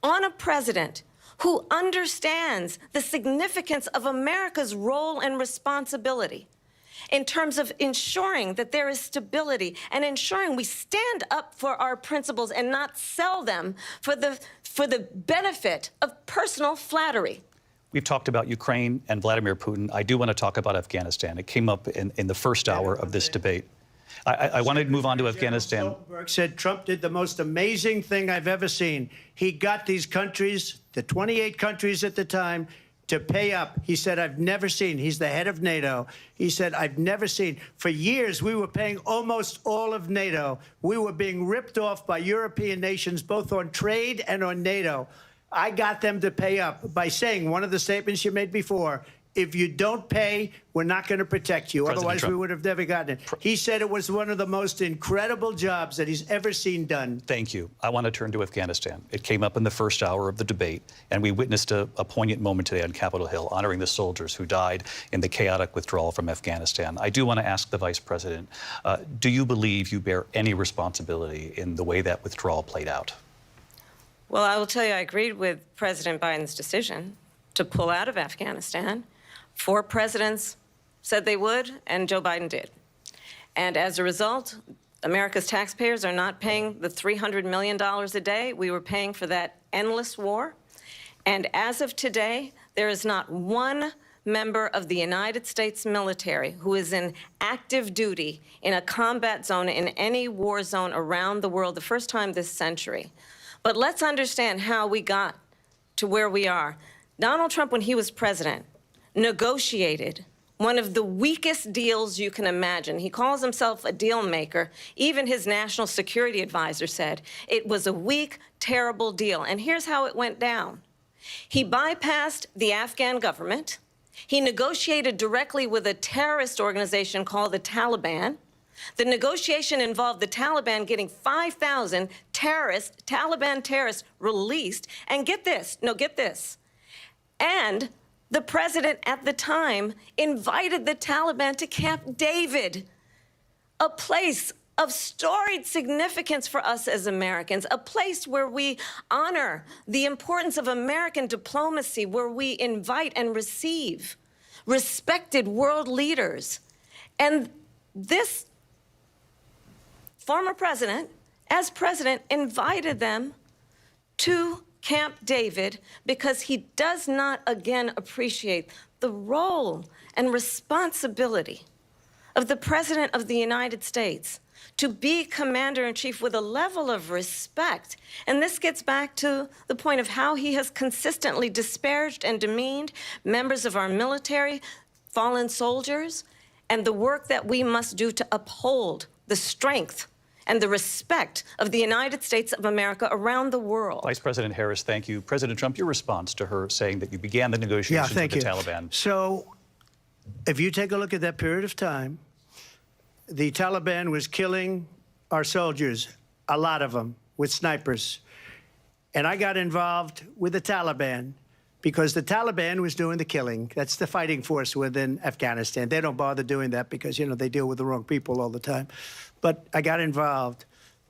Speaker 17: on a president who understands the significance of America's role and responsibility in terms of ensuring that there is stability and ensuring we stand up for our principles and not sell them for the benefit of personal flattery.
Speaker 14: We've talked about Ukraine and Vladimir Putin. I do want to talk about Afghanistan. It came up in the first hour of this debate. I want to move on to Afghanistan.
Speaker 18: Stoltenberg said Trump did the most amazing thing I've ever seen. He got these countries, the 28 countries at the time, to pay up. He said, I've never seen. He's the head of NATO. He said, I've never seen. For years, we were paying almost all of NATO. We were being ripped off by European nations, both on trade and on NATO. I got them to pay up by saying one of the statements you made before, if you don't pay, we're not going to protect you.
Speaker 14: President
Speaker 18: Otherwise,
Speaker 14: Trump.
Speaker 18: we would have never gotten it. He said it was one of the most incredible jobs that he's ever seen done.
Speaker 14: Thank you. I want to turn to Afghanistan. It came up in the first hour of the debate, and we witnessed a poignant moment today on Capitol Hill, honoring the soldiers who died in the chaotic withdrawal from Afghanistan. I do want to ask the Vice President, do you believe you bear any responsibility in the way that withdrawal played out?
Speaker 17: Well, I will tell you, I agreed with President Biden's decision to pull out of Afghanistan. 4 presidents said they would, and Joe Biden did. And as a result, America's taxpayers are not paying the $300 million a day we were paying for that endless war. And as of today, there is not one member of the United States military who is in active duty in a combat zone in any war zone around the world, the first time this century. But let's understand how we got to where we are. Donald Trump, when he was president, negotiated one of the weakest deals you can imagine. He calls himself a deal maker. Even his national security advisor said it was a weak, terrible deal. And here's how it went down. He bypassed the Afghan government. He negotiated directly with a terrorist organization called the Taliban. The negotiation involved the Taliban getting 5,000 Taliban terrorists released. And get this, and the president at the time invited the Taliban to Camp David, a place of storied significance for us as Americans, a place where we honor the importance of American diplomacy, where we invite and receive respected world leaders. And this former president, as president, invited them to Camp David because he does not, again, appreciate the role and responsibility of the President of the United States to be commander-in-chief with a level of respect. And this gets back to the point of how he has consistently disparaged and demeaned members of our military, fallen soldiers, and the work that we must do to uphold the strength and the respect of the United States of America around the world.
Speaker 14: Vice President Harris, thank you. President Trump, your response to her saying that you began the negotiations with the Taliban.
Speaker 18: So if you take a look at that period of time, the Taliban was killing our soldiers, a lot of them, with snipers. And I got involved with the Taliban because the Taliban was doing the killing. That's the fighting force within Afghanistan. They don't bother doing that because, you know, they deal with the wrong people all the time. But I got involved.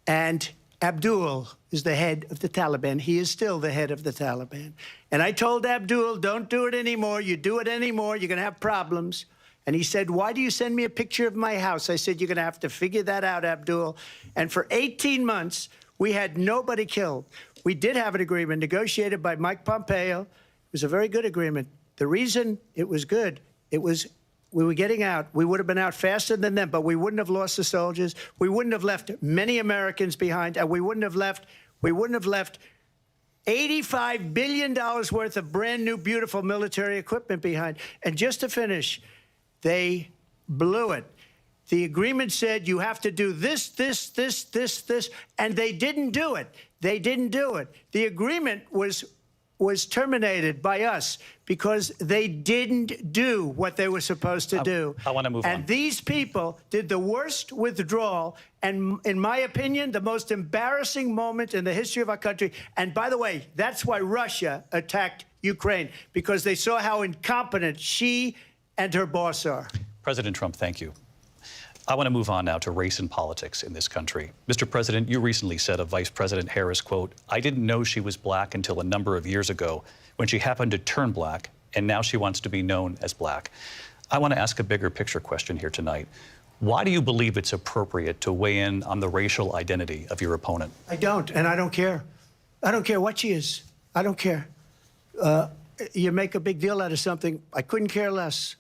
Speaker 18: And Abdul is the head of the Taliban. He is still the head of the Taliban. And I told Abdul, don't do it anymore. You do it anymore, you're going to have problems. And he said, why do you send me a picture of my house? I said, you're going to have to figure that out, Abdul. And for 18 months, we had nobody killed. We did have an agreement negotiated by Mike Pompeo. It was a very good agreement. The reason it was good, it was we were getting out. We would have been out faster than them, but we wouldn't have lost the soldiers. We wouldn't have left many Americans behind, and we wouldn't have left $85 billion worth of brand new, beautiful military equipment behind. And just to finish, they blew it. The agreement said you have to do this, this, this, this, this, and they didn't do it. They didn't do it. The agreement was terminated by us because they didn't do what they were supposed to do.
Speaker 14: I want to move on.
Speaker 18: And these people did the worst withdrawal and, in my opinion, the most embarrassing moment in the history of our country. And by the way, that's why Russia attacked Ukraine, because they saw how incompetent she and her boss are.
Speaker 14: President Trump, thank you. I want to move on now to race and politics in this country. Mr. President, you recently said of Vice President Harris, quote, "I didn't know she was black until a number of years ago when she happened to turn black, and now she wants to be known as black." I want to ask a bigger picture question here tonight. Why do you believe it's appropriate to weigh in on the racial identity of your opponent?
Speaker 18: I don't, and I don't care. I don't care what she is. I don't care. You make a big deal out of something, I couldn't care less.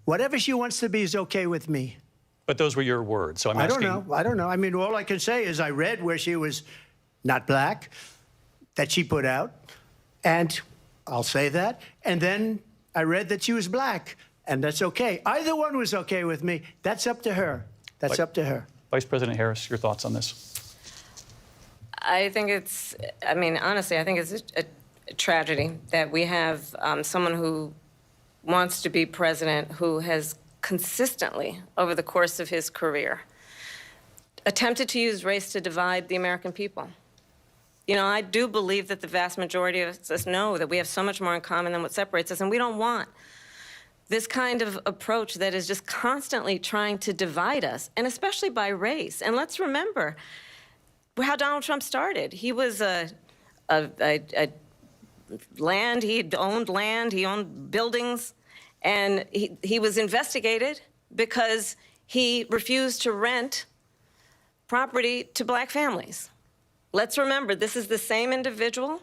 Speaker 18: Whatever she wants to be is okay with me.
Speaker 14: But those were your words, so I'm asking...
Speaker 18: I don't know. I mean, all I can say is I read where she was not black, that she put out, and I'll say that. And then I read that she was black, and that's okay. Either one was okay with me. That's up to her. That's up to her.
Speaker 14: Vice President Harris, your thoughts on this?
Speaker 17: I think it's, I mean, honestly, I think it's a tragedy that we have someone who wants to be president who has consistently, over the course of his career, attempted to use race to divide the American people. You know, I do believe that the vast majority of us know that we have so much more in common than what separates us, and we don't want this kind of approach that is just constantly trying to divide us, and especially by race. And let's remember how Donald Trump started. He was land, he owned buildings, and he was investigated because he refused to rent property to black families. Let's remember, this is the same individual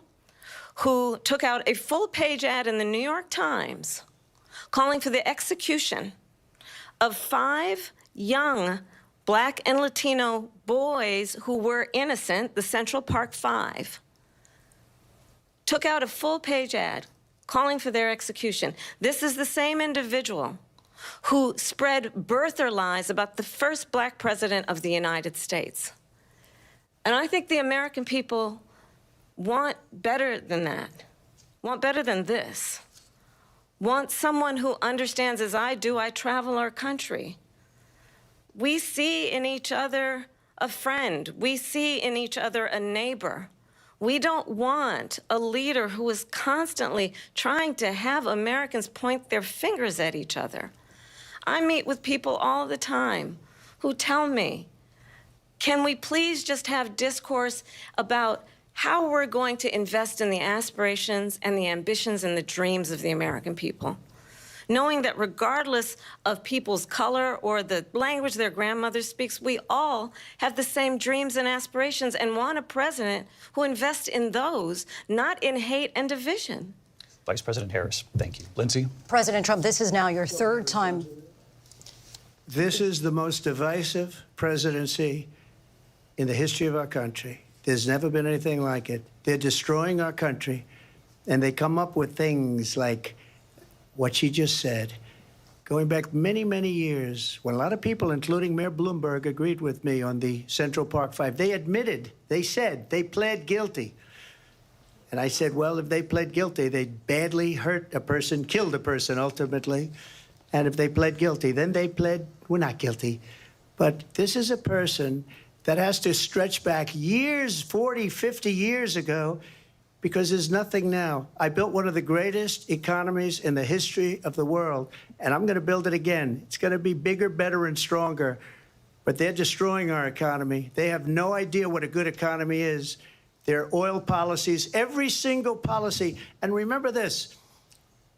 Speaker 17: who took out a full-page ad in the New York Times calling for the execution of 5 young black and Latino boys who were innocent, the Central Park 5. Took out a full-page ad calling for their execution. This is the same individual who spread birther lies about the first black president of the United States. And I think the American people want better than that, want better than this, want someone who understands, as I do, I travel our country. We see in each other a friend. We see in each other a neighbor. We don't want a leader who is constantly trying to have Americans point their fingers at each other. I meet with people all the time who tell me, can we please just have discourse about how we're going to invest in the aspirations and the ambitions and the dreams of the American people? Knowing that regardless of people's color or the language their grandmother speaks, we all have the same dreams and aspirations and want a president who invests in those, not in hate and division.
Speaker 14: Vice President Harris, thank you. Lindsay?
Speaker 15: President Trump, this is now your 3rd time.
Speaker 18: This is the most divisive presidency in the history of our country. There's never been anything like it. They're destroying our country, and they come up with things like what she just said, going back many, many years, when a lot of people, including Mayor Bloomberg, agreed with me on the Central Park 5. They admitted, they said, they pled guilty. And I said, well, if they pled guilty, they badly hurt a person, killed a person ultimately. And if they pled guilty, then they pled, we're not guilty. But this is a person that has to stretch back years, 40, 50 years ago, because there's nothing now. I built one of the greatest economies in the history of the world, and I'm going to build it again. It's going to be bigger, better, and stronger. But they're destroying our economy. They have no idea what a good economy is. Their oil policies, every single policy. And remember this,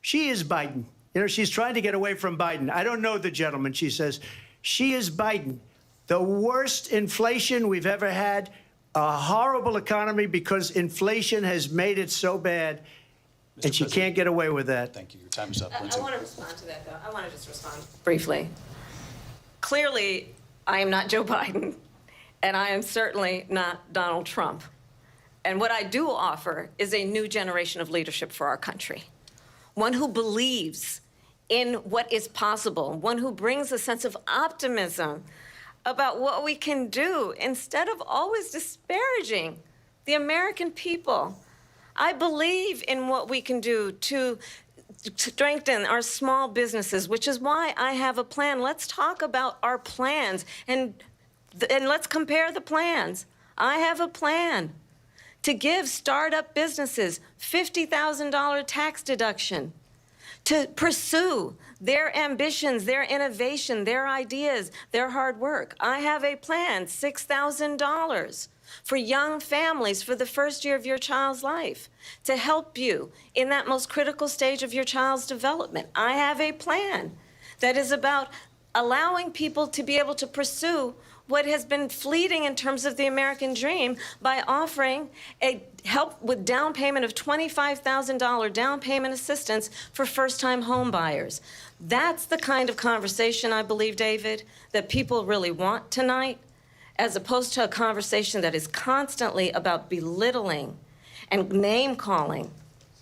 Speaker 18: she is Biden. You know, she's trying to get away from Biden. I don't know the gentleman, she says. She is Biden. The worst inflation we've ever had, a horrible economy because inflation has made it so bad, and she can't get away with that.
Speaker 14: Thank you. Your time is up, Lindsay.
Speaker 17: I want to respond to that, though. I want to just respond briefly. Clearly, I am not Joe Biden, and I am certainly not Donald Trump. And what I do offer is a new generation of leadership for our country, one who believes in what is possible, one who brings a sense of optimism about what we can do instead of always disparaging the American people. I believe in what we can do to strengthen our small businesses, which is why I have a plan. Let's talk about our plans and let's compare the plans. I have a plan to give startup businesses $50,000 tax deduction, to pursue their ambitions, their innovation, their ideas, their hard work. I have a plan, $6,000 for young families for the first year of your child's life to help you in that most critical stage of your child's development. I have a plan that is about allowing people to be able to pursue what has been fleeting in terms of the American dream by offering a help with down payment of $25,000 down payment assistance for first-time home buyers. That's the kind of conversation, I believe, David, that people really want tonight, as opposed to a conversation that is constantly about belittling and name-calling.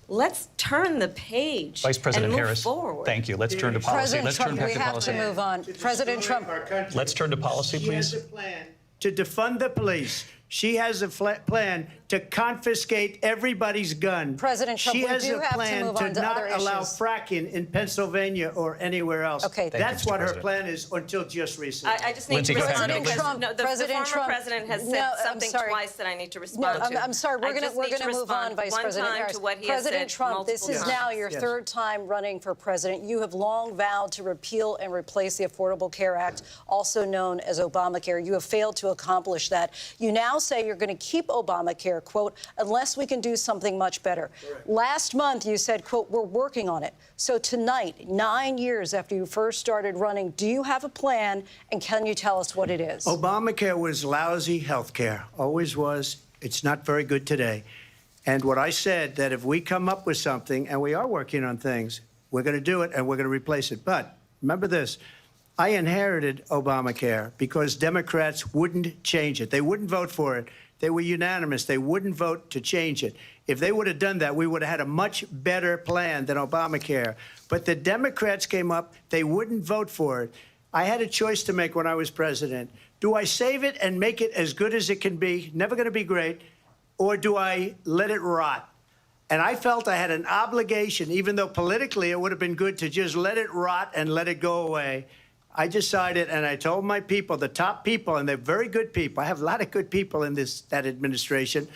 Speaker 17: Let's turn the page
Speaker 14: Vice President
Speaker 17: and move
Speaker 14: Harris,
Speaker 17: forward.
Speaker 14: Thank you. Let's turn to policy.
Speaker 15: President
Speaker 14: Let's
Speaker 15: Trump,
Speaker 14: turn back
Speaker 15: we
Speaker 14: to
Speaker 15: have
Speaker 14: policy.
Speaker 15: to move on. President Trump.
Speaker 14: Let's turn to policy, please.
Speaker 18: She has a plan to defund the police. She has a plan to confiscate everybody's gun.
Speaker 15: President Trump,
Speaker 18: she
Speaker 15: we
Speaker 18: has
Speaker 15: do
Speaker 18: a
Speaker 15: have to
Speaker 18: plan
Speaker 15: move on
Speaker 18: to
Speaker 15: to
Speaker 18: not
Speaker 15: other
Speaker 18: allow
Speaker 15: issues.
Speaker 18: fracking in Pennsylvania or anywhere else.
Speaker 15: Okay.
Speaker 18: That's
Speaker 14: you,
Speaker 18: what
Speaker 14: Mr.
Speaker 18: her
Speaker 14: President.
Speaker 18: plan is until just recently.
Speaker 17: I just need
Speaker 14: Lindsay,
Speaker 17: to
Speaker 14: go ahead.
Speaker 17: respond
Speaker 15: President
Speaker 17: because
Speaker 15: Trump,
Speaker 17: no, the
Speaker 15: President
Speaker 17: former
Speaker 15: Trump,
Speaker 17: president has said
Speaker 15: no, I'm
Speaker 17: something
Speaker 15: sorry.
Speaker 17: twice that I need to respond to.
Speaker 15: I'm sorry. We're
Speaker 17: I just need
Speaker 15: gonna move on,
Speaker 17: respond
Speaker 15: Vice
Speaker 17: one
Speaker 15: President
Speaker 17: time
Speaker 15: Harris.
Speaker 17: to what he has
Speaker 15: President
Speaker 17: said
Speaker 15: Trump, this
Speaker 17: multiple
Speaker 15: is
Speaker 17: times.
Speaker 15: now your
Speaker 18: Yes.
Speaker 15: third time running for president. You have long vowed to repeal and replace the Affordable Care Act, also known as Obamacare. You have failed to accomplish that. You now say you're going to keep Obamacare, quote, unless we can do something much better. Correct. Last month, you said, quote, we're working on it. So tonight, 9 years after you first started running, do you have a plan, and can you tell us what it is?
Speaker 18: Obamacare was lousy health care, always was. It's not very good today. And what I said, that if we come up with something, and we are working on things, we're going to do it and we're going to replace it. But remember this, I inherited Obamacare because Democrats wouldn't change it. They wouldn't vote for it. They were unanimous. They wouldn't vote to change it. If they would have done that, we would have had a much better plan than Obamacare. But the Democrats came up. They wouldn't vote for it. I had a choice to make when I was president. Do I save it and make it as good as it can be, never going to be great, or do I let it rot? And I felt I had an obligation, even though politically it would have been good to just let it rot and let it go away. I decided, and I told my people, the top people, and they're very good people. I have a lot of good people in that administration.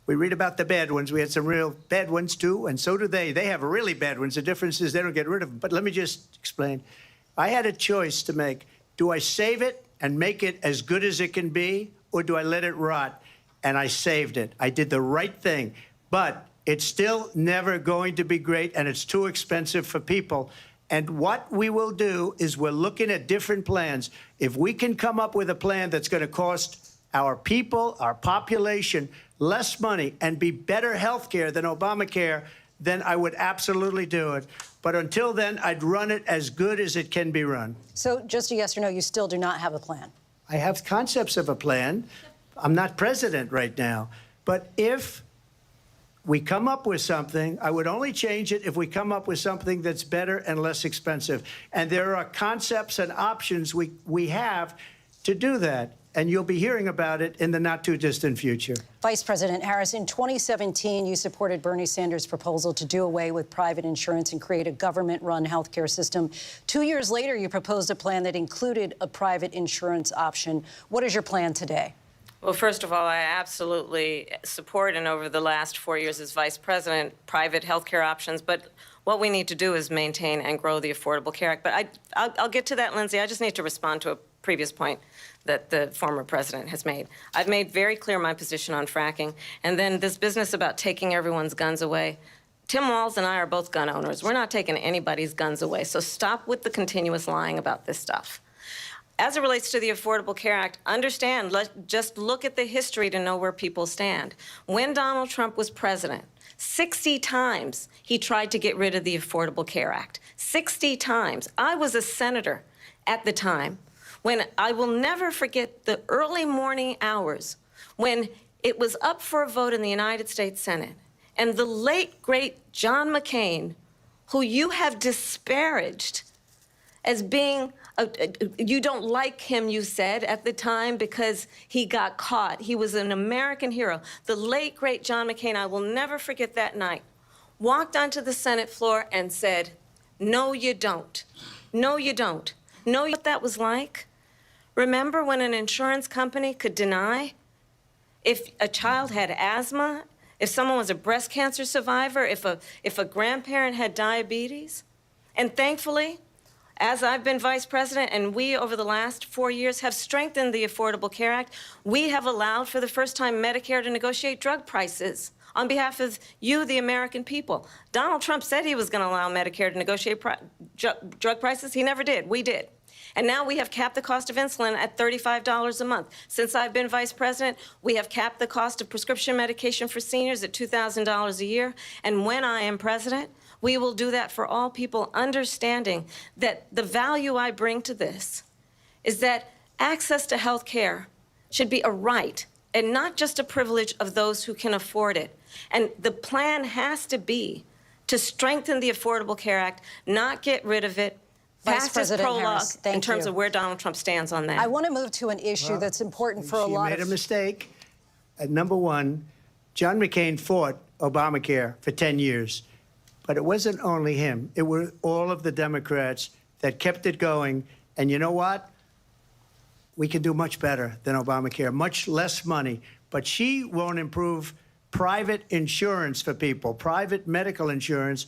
Speaker 18: We read about the bad ones. We had some real bad ones, too, and so do they. They have really bad ones. The difference is they don't get rid of them. But let me just explain. I had a choice to make. Do I save it and make it as good as it can be, or do I let it rot? And I saved it. I did the right thing. But it's still never going to be great, and it's too expensive for people. And what we will do is we're looking at different plans. If we can come up with a plan that's going to cost our people, our population, less money and be better health care than Obamacare, then I would absolutely do it. But until then, I'd run it as good as it can be run.
Speaker 15: So just a yes or no, you still do not have a plan?
Speaker 18: I have concepts of a plan. I'm not president right now. But if we come up with something, I would only change it if we come up with something that's better and less expensive. And there are concepts and options we have to do that. And you'll be hearing about it in the not-too-distant future.
Speaker 15: Vice President Harris, in 2017, you supported Bernie Sanders' proposal to do away with private insurance and create a government-run health care system. 2 years later, you proposed a plan that included a private insurance option. What is your plan today?
Speaker 17: Well, first of all, I absolutely support, and over the last 4 years as vice president, private health care options. But what we need to do is maintain and grow the Affordable Care Act. But I'll get to that, Lindsay. I just need to respond to a previous point that the former president has made. I've made very clear my position on fracking. And then this business about taking everyone's guns away. Tim Walz and I are both gun owners. We're not taking anybody's guns away. So stop with the continuous lying about this stuff. As it relates to the Affordable Care Act, understand, just look at the history to know where people stand. When Donald Trump was president, 60 times he tried to get rid of the Affordable Care Act. 60 times. I was a senator at the time when I will never forget the early morning hours when it was up for a vote in the United States Senate. And the late, great John McCain, who you have disparaged as being, you don't like him, you said, at the time because he got caught. He was an American hero. The late, great John McCain, I will never forget that night, walked onto the Senate floor and said, no, you don't. No, you don't. Know what that was like? Remember when an insurance company could deny if a child had asthma, if someone was a breast cancer survivor, if a grandparent had diabetes? And thankfully, as I've been vice president and we over the last 4 years have strengthened the Affordable Care Act, we have allowed for the first time Medicare to negotiate drug prices on behalf of you, the American people. Donald Trump said he was going to allow Medicare to negotiate drug prices. He never did. We did. And now we have capped the cost of insulin at $35 a month. Since I've been vice president, we have capped the cost of prescription medication for seniors at $2,000 a year. And when I am president, we will do that for all people, understanding that the value I bring to this is that access to health care should be a right and not just a privilege of those who can afford it. And the plan has to be to strengthen the Affordable Care Act, not get rid of it,
Speaker 15: Vice
Speaker 17: pass
Speaker 15: President
Speaker 17: as prologue
Speaker 15: Harris, thank
Speaker 17: in terms
Speaker 15: you.
Speaker 17: of where Donald Trump stands on that.
Speaker 15: I want to move to an issue that's important for a lot
Speaker 18: She made a mistake. Number one, John McCain fought Obamacare for 10 years. But it wasn't only him. It were all of the Democrats that kept it going. And you know what? We can do much better than Obamacare, much less money. But she won't improve private insurance for people, private medical insurance.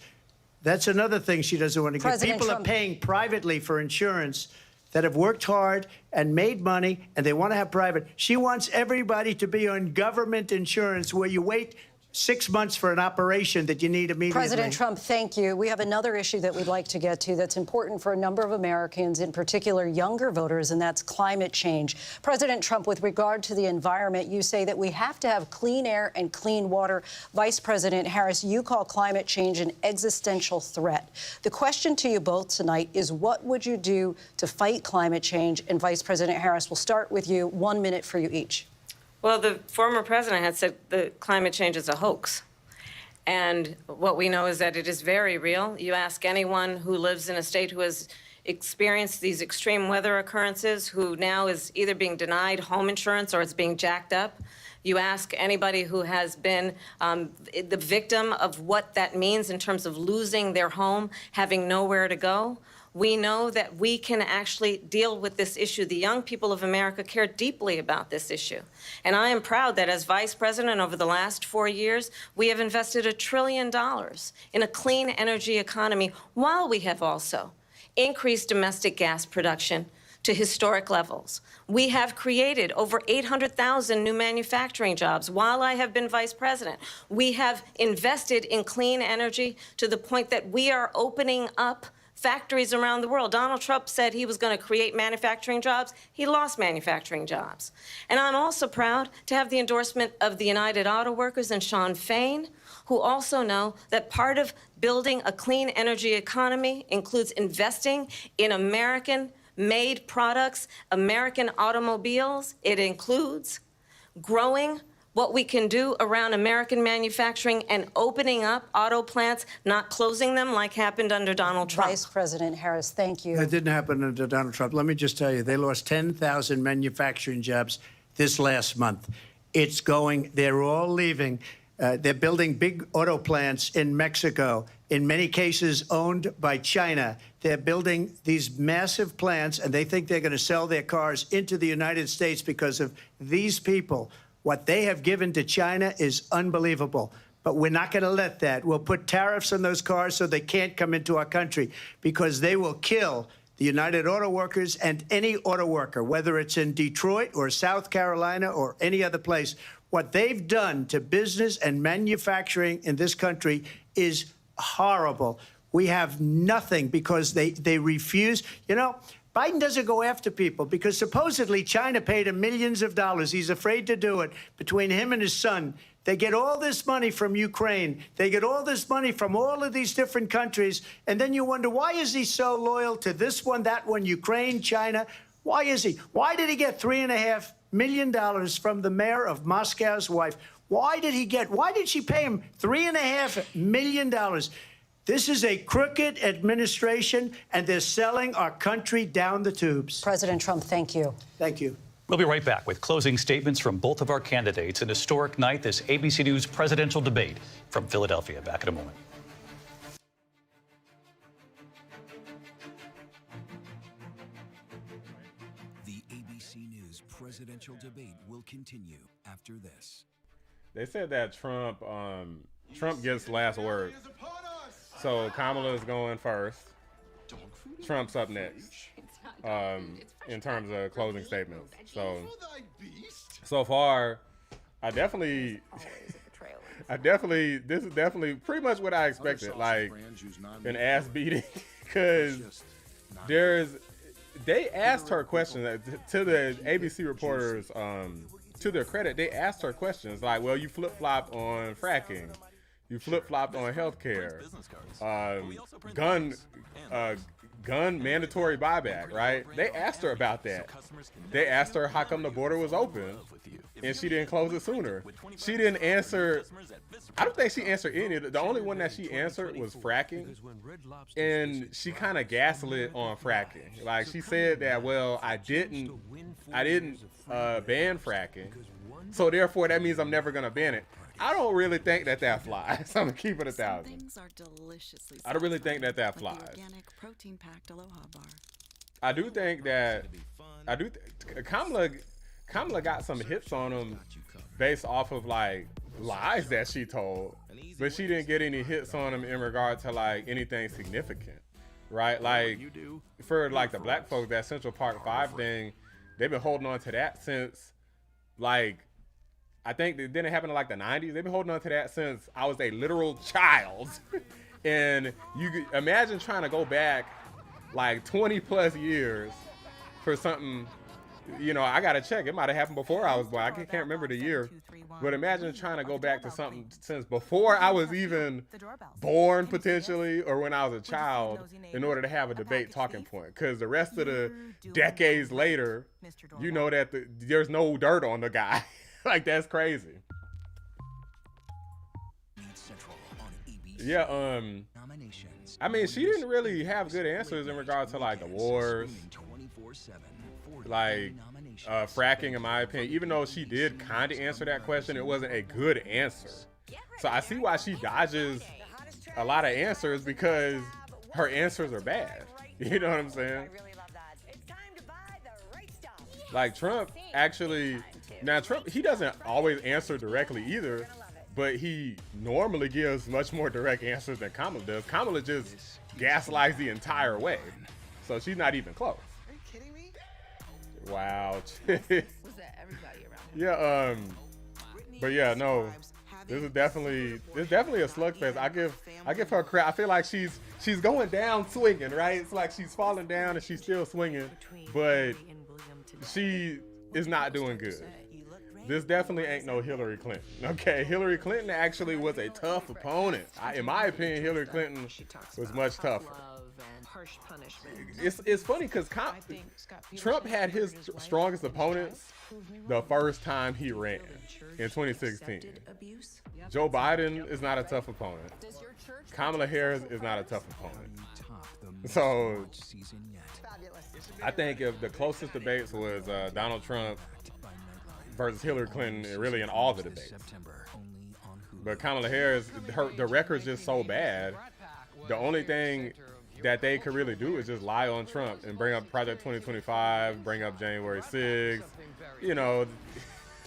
Speaker 18: That's another thing she doesn't want to get. People are paying privately for insurance that have worked hard and made money, and they want to have private. She wants everybody to be on government insurance where you wait 6 months for an operation that you need immediately.
Speaker 15: President Trump, thank you. We have another issue that we'd like to get to that's important for a number of Americans, in particular younger voters, and that's climate change. President Trump, with regard to the environment, you say that we have to have clean air and clean water. Vice President Harris, you call climate change an existential threat. The question to you both tonight is, what would you do to fight climate change? And Vice President Harris, we'll start with you. 1 minute for you each.
Speaker 17: Well, the former president had said that climate change is a hoax. And what we know is that it is very real. You ask anyone who lives in a state who has experienced these extreme weather occurrences, who now is either being denied home insurance or it's being jacked up. You ask anybody who has been the victim of what that means in terms of losing their home, having nowhere to go. We know that we can actually deal with this issue. The young people of America care deeply about this issue. And I am proud that as vice president over the last 4 years, we have invested $1 trillion in a clean energy economy, while we have also increased domestic gas production to historic levels. We have created over 800,000 new manufacturing jobs while I have been vice president. We have invested in clean energy to the point that we are opening up factories around the world. Donald Trump said he was going to create manufacturing jobs. He lost manufacturing jobs. And I'm also proud to have the endorsement of the United Auto Workers and Sean Fain, who also know that part of building a clean energy economy includes investing in American-made products, American automobiles. It includes growing what we can do around American manufacturing and opening up auto plants, not closing them like happened under Donald Trump.
Speaker 15: Vice President Harris, thank you.
Speaker 18: That didn't happen under Donald Trump. Let me just tell you, they lost 10,000 manufacturing jobs this last month. It's going, they're all leaving. They're building big auto plants in Mexico, in many cases owned by China. They're building these massive plants, and they think they're going to sell their cars into the United States because of these people. What they have given to China is unbelievable. But we're not going to let that. We'll put tariffs on those cars so they can't come into our country, because they will kill the United Auto Workers and any auto worker, whether it's in Detroit or South Carolina or any other place. What they've done to business and manufacturing in this country is horrible. We have nothing because they refuse. You know, Biden doesn't go after people because supposedly China paid him millions of dollars. He's afraid to do it. Between him and his son, they get all this money from Ukraine. They get all this money from all of these different countries. And then you wonder, why is he so loyal to this one, that one, Ukraine, China? Why is he? Why did he get $3.5 million from the mayor of Moscow's wife? Why did she pay him $3.5 million? This is a crooked administration, and they're selling our country down the tubes.
Speaker 15: President Trump, thank you.
Speaker 18: Thank you.
Speaker 14: We'll be right back with closing statements from both of our candidates. An historic night, this ABC News presidential debate from Philadelphia. Back in a moment.
Speaker 4: The ABC News presidential debate will continue after this.
Speaker 2: They said that Trump gets last word. So Kamala is going first, Trump's up next in terms of closing statements. So far, this is definitely pretty much what I expected, like an ass beating, because they asked her questions to the ABC reporters, to their credit, they asked her questions like, well, you flip-flopped on fracking, you flip-flopped on healthcare, gun mandatory buyback, right? They asked her about that. They asked her how come the border was open and she didn't close it sooner. She didn't answer. I don't think she answered any of it. The only one that she answered was fracking, and she kind of gaslit on fracking. Like, she said that, well, I didn't ban fracking, so therefore that means I'm never gonna ban it. I don't really think that flies. I'm gonna keep it 1,000. I don't really think that flies. I do think that Kamala got some hits on him based off of like lies that she told, but she didn't get any hits on him in regard to like anything significant, right? Like for like the black folks, that Central Park 5 thing, they've been holding on to that since like, I think it didn't happen in like the 90s. They've been holding on to that since I was a literal child. And you could imagine trying to go back like 20 plus years for something, you know, I gotta check. It might have happened before I was born. I can't remember the year. But imagine trying to go back to something since before I was even born, potentially, or when I was a child, in order to have a debate talking point. Because the rest of the decades later, you know that there's no dirt on the guy. Like, that's crazy. Yeah, I mean, she didn't really have good answers in regard to like the wars, like fracking, in my opinion. Even though she did kind of answer that question, it wasn't a good answer. So I see why she dodges a lot of answers, because her answers are bad. You know what I'm saying? Like Trump actually, now Trump, he doesn't always answer directly either, but he normally gives much more direct answers than Kamala does. Kamala just gaslights the entire way, so she's not even close.
Speaker 10: Are you kidding me?
Speaker 2: Wow.
Speaker 10: Was that everybody around him?
Speaker 2: Yeah, but yeah, no, this is definitely a slugfest. I give her credit. I feel like she's going down swinging, right? It's like she's falling down and she's still swinging, but she is not doing good. This definitely ain't no Hillary Clinton. Okay, Hillary Clinton actually was a tough opponent. In my opinion, Hillary Clinton was much tougher. It's funny because Trump had his strongest opponents the first time he ran in 2016. Joe Biden is not a tough opponent. Kamala Harris is not a tough opponent. So I think if the closest debates was Donald Trump versus Hillary Clinton, really in all the debates. But Kamala Harris, the record's just so bad. The only thing that they could really do is just lie on Trump and bring up Project 2025, bring up January 6th, you know,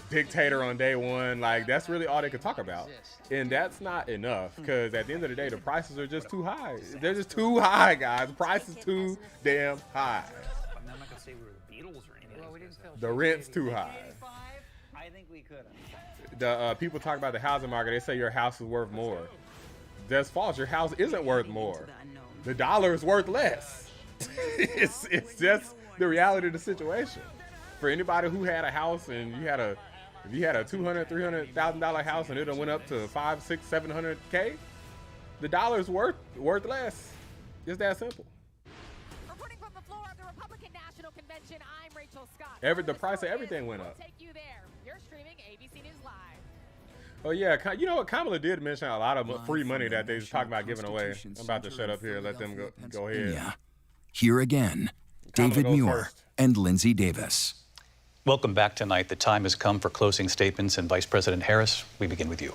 Speaker 2: dictator on day one. Like, that's really all they could talk about. And that's not enough, because at the end of the day, the prices are just too high. They're just too high, guys. The price is too damn high.
Speaker 1: I'm not gonna say we were the Beatles or anything. Well, we didn't feel
Speaker 2: the rent's too high.
Speaker 1: I think we could have.
Speaker 2: The people talk about the housing market. They say your house is worth more. That's false. Your house isn't worth more. The dollar is worth less. It's just the reality of the situation. For anybody who had a house and if you had a $200,000-$300,000 house and it went up to $500,000, $600,000, $700K, the dollar is worth less. It's that simple.
Speaker 3: Reporting from the floor of the Republican National Convention, I'm Rachel Scott.
Speaker 2: The price of everything went up.
Speaker 3: We'll take you there. You're streaming ABC News Live.
Speaker 2: Oh yeah, you know what? Kamala did mention a lot of free money that they talk about giving away. I'm about to shut up here. Let them go ahead.
Speaker 4: Yeah. Here again,
Speaker 2: Kamala
Speaker 4: David Muir
Speaker 2: first.
Speaker 4: and Lindsay Davis.
Speaker 14: Welcome back tonight. The time has come for closing statements, and Vice President Harris, we begin with you.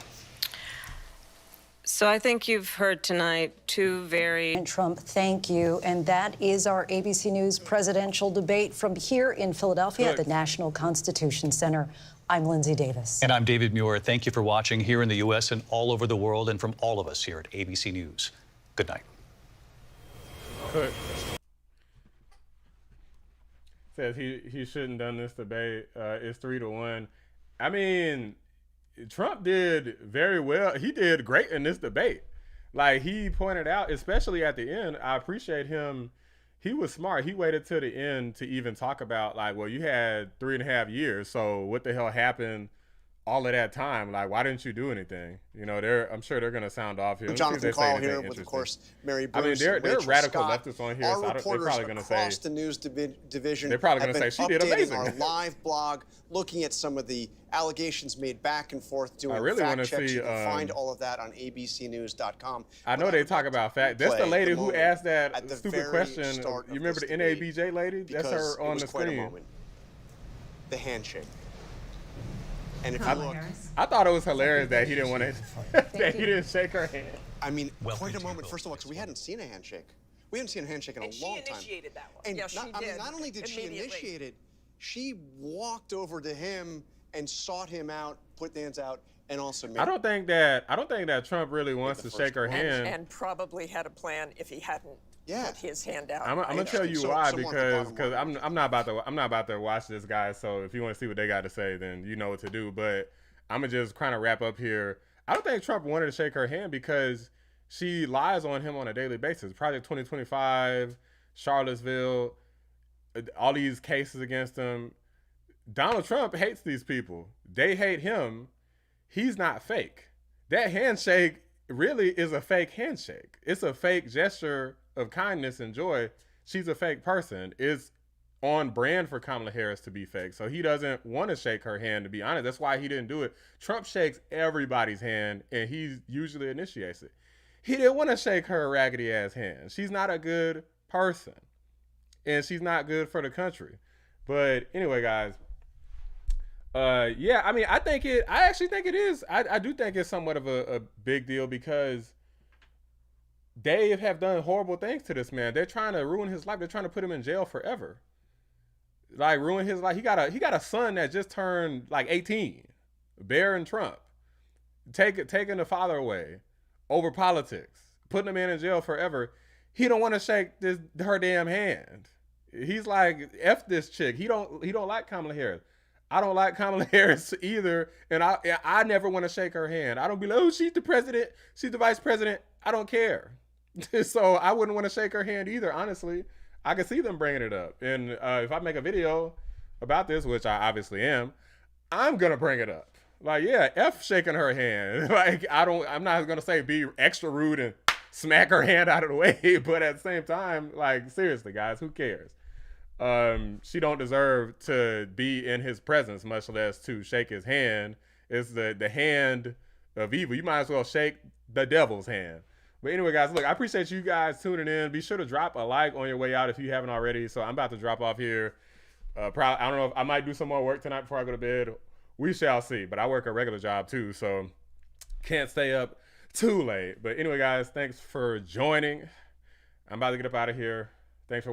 Speaker 17: So I think you've heard tonight two very...
Speaker 15: Trump, thank you. And that is our ABC News presidential debate from here in Philadelphia at the National Constitution Center. I'm Lindsay Davis.
Speaker 14: And I'm David Muir. Thank you for watching here in the U.S. and all over the world, and from all of us here at ABC News. Good night.
Speaker 2: Says he shouldn't done this debate. It's 3-1. I mean, Trump did very well. He did great in this debate. Like he pointed out, especially at the end, I appreciate him. He was smart. He waited till the end to even talk about like, well, you had 3.5 years. So what the hell happened all of that time? Like, why didn't you do anything? You know, I'm sure they're going to sound off here.
Speaker 7: Jonathan Call here with, of course, Mary Bruce.
Speaker 2: I mean, they're radical
Speaker 7: Scott.
Speaker 2: leftists on here,
Speaker 7: Our
Speaker 2: so they're probably going to say.
Speaker 7: Across the news division,
Speaker 2: they're probably going to say she did amazing.
Speaker 7: Our live blog, looking at some of the allegations made back and forth, doing
Speaker 2: I really
Speaker 7: fact checks.
Speaker 2: See,
Speaker 7: you can find all of that on abcnews.com.
Speaker 2: I know they talk about fact. That's the lady who asked that stupid question. You remember the NABJ lady? That's her on the screen.
Speaker 7: The handshake. And if
Speaker 2: I thought it was hilarious that he didn't want to, that he didn't shake her hand.
Speaker 7: I mean, wait a moment. First of all, because we hadn't seen a handshake. We hadn't seen a handshake in a long time.
Speaker 10: She initiated that one.
Speaker 7: And
Speaker 10: yes, she did.
Speaker 7: Not only did she initiate it, she walked over to him and sought him out, put the hands out, and also made
Speaker 2: I don't think that Trump really wants to shake her hand.
Speaker 10: And probably had a plan if he hadn't put his hand out.
Speaker 2: I'm gonna tell you why, because I'm not about to watch this guy. So if you want to see what they got to say, then you know what to do. But I'm gonna just kind of wrap up here. I don't think Trump wanted to shake her hand because she lies on him on a daily basis. Project 2025, Charlottesville, all these cases against him. Donald Trump hates these people. They hate him. He's not fake. That handshake really is a fake handshake. It's a fake gesture of kindness and joy. She's a fake person. It's on brand for Kamala Harris to be fake. So he doesn't want to shake her hand, to be honest. That's why he didn't do it. Trump shakes everybody's hand, and he usually initiates it. He didn't want to shake her raggedy ass hand. She's not a good person, and she's not good for the country. But anyway, guys, yeah, I mean, I actually think it is. I do think it's somewhat of a big deal because they have done horrible things to this man. They're trying to ruin his life. They're trying to put him in jail forever. Like, ruin his life. He got a son that just turned like 18. Barron Trump. Taking the father away over politics. Putting him in jail forever. He don't want to shake her damn hand. He's like, F this chick. He don't like Kamala Harris. I don't like Kamala Harris either, and I never want to shake her hand. I don't be like, oh, she's the president, she's the vice president. I don't care. So I wouldn't want to shake her hand either, honestly. I can see them bringing it up. And if I make a video about this, which I obviously am, I'm going to bring it up. Like, yeah, F shaking her hand. Like, I'm not going to say be extra rude and smack her hand out of the way, but at the same time, like, seriously, guys, who cares? She don't deserve to be in his presence, much less to shake his hand. It's the hand of evil. You might as well shake the devil's hand. But anyway, guys, look, I appreciate you guys tuning in. Be sure to drop a like on your way out if you haven't already. So I'm about to drop off here. I don't know if I might do some more work tonight before I go to bed. We shall see. But I work a regular job too, so can't stay up too late. But anyway, guys, thanks for joining. I'm about to get up out of here. Thanks for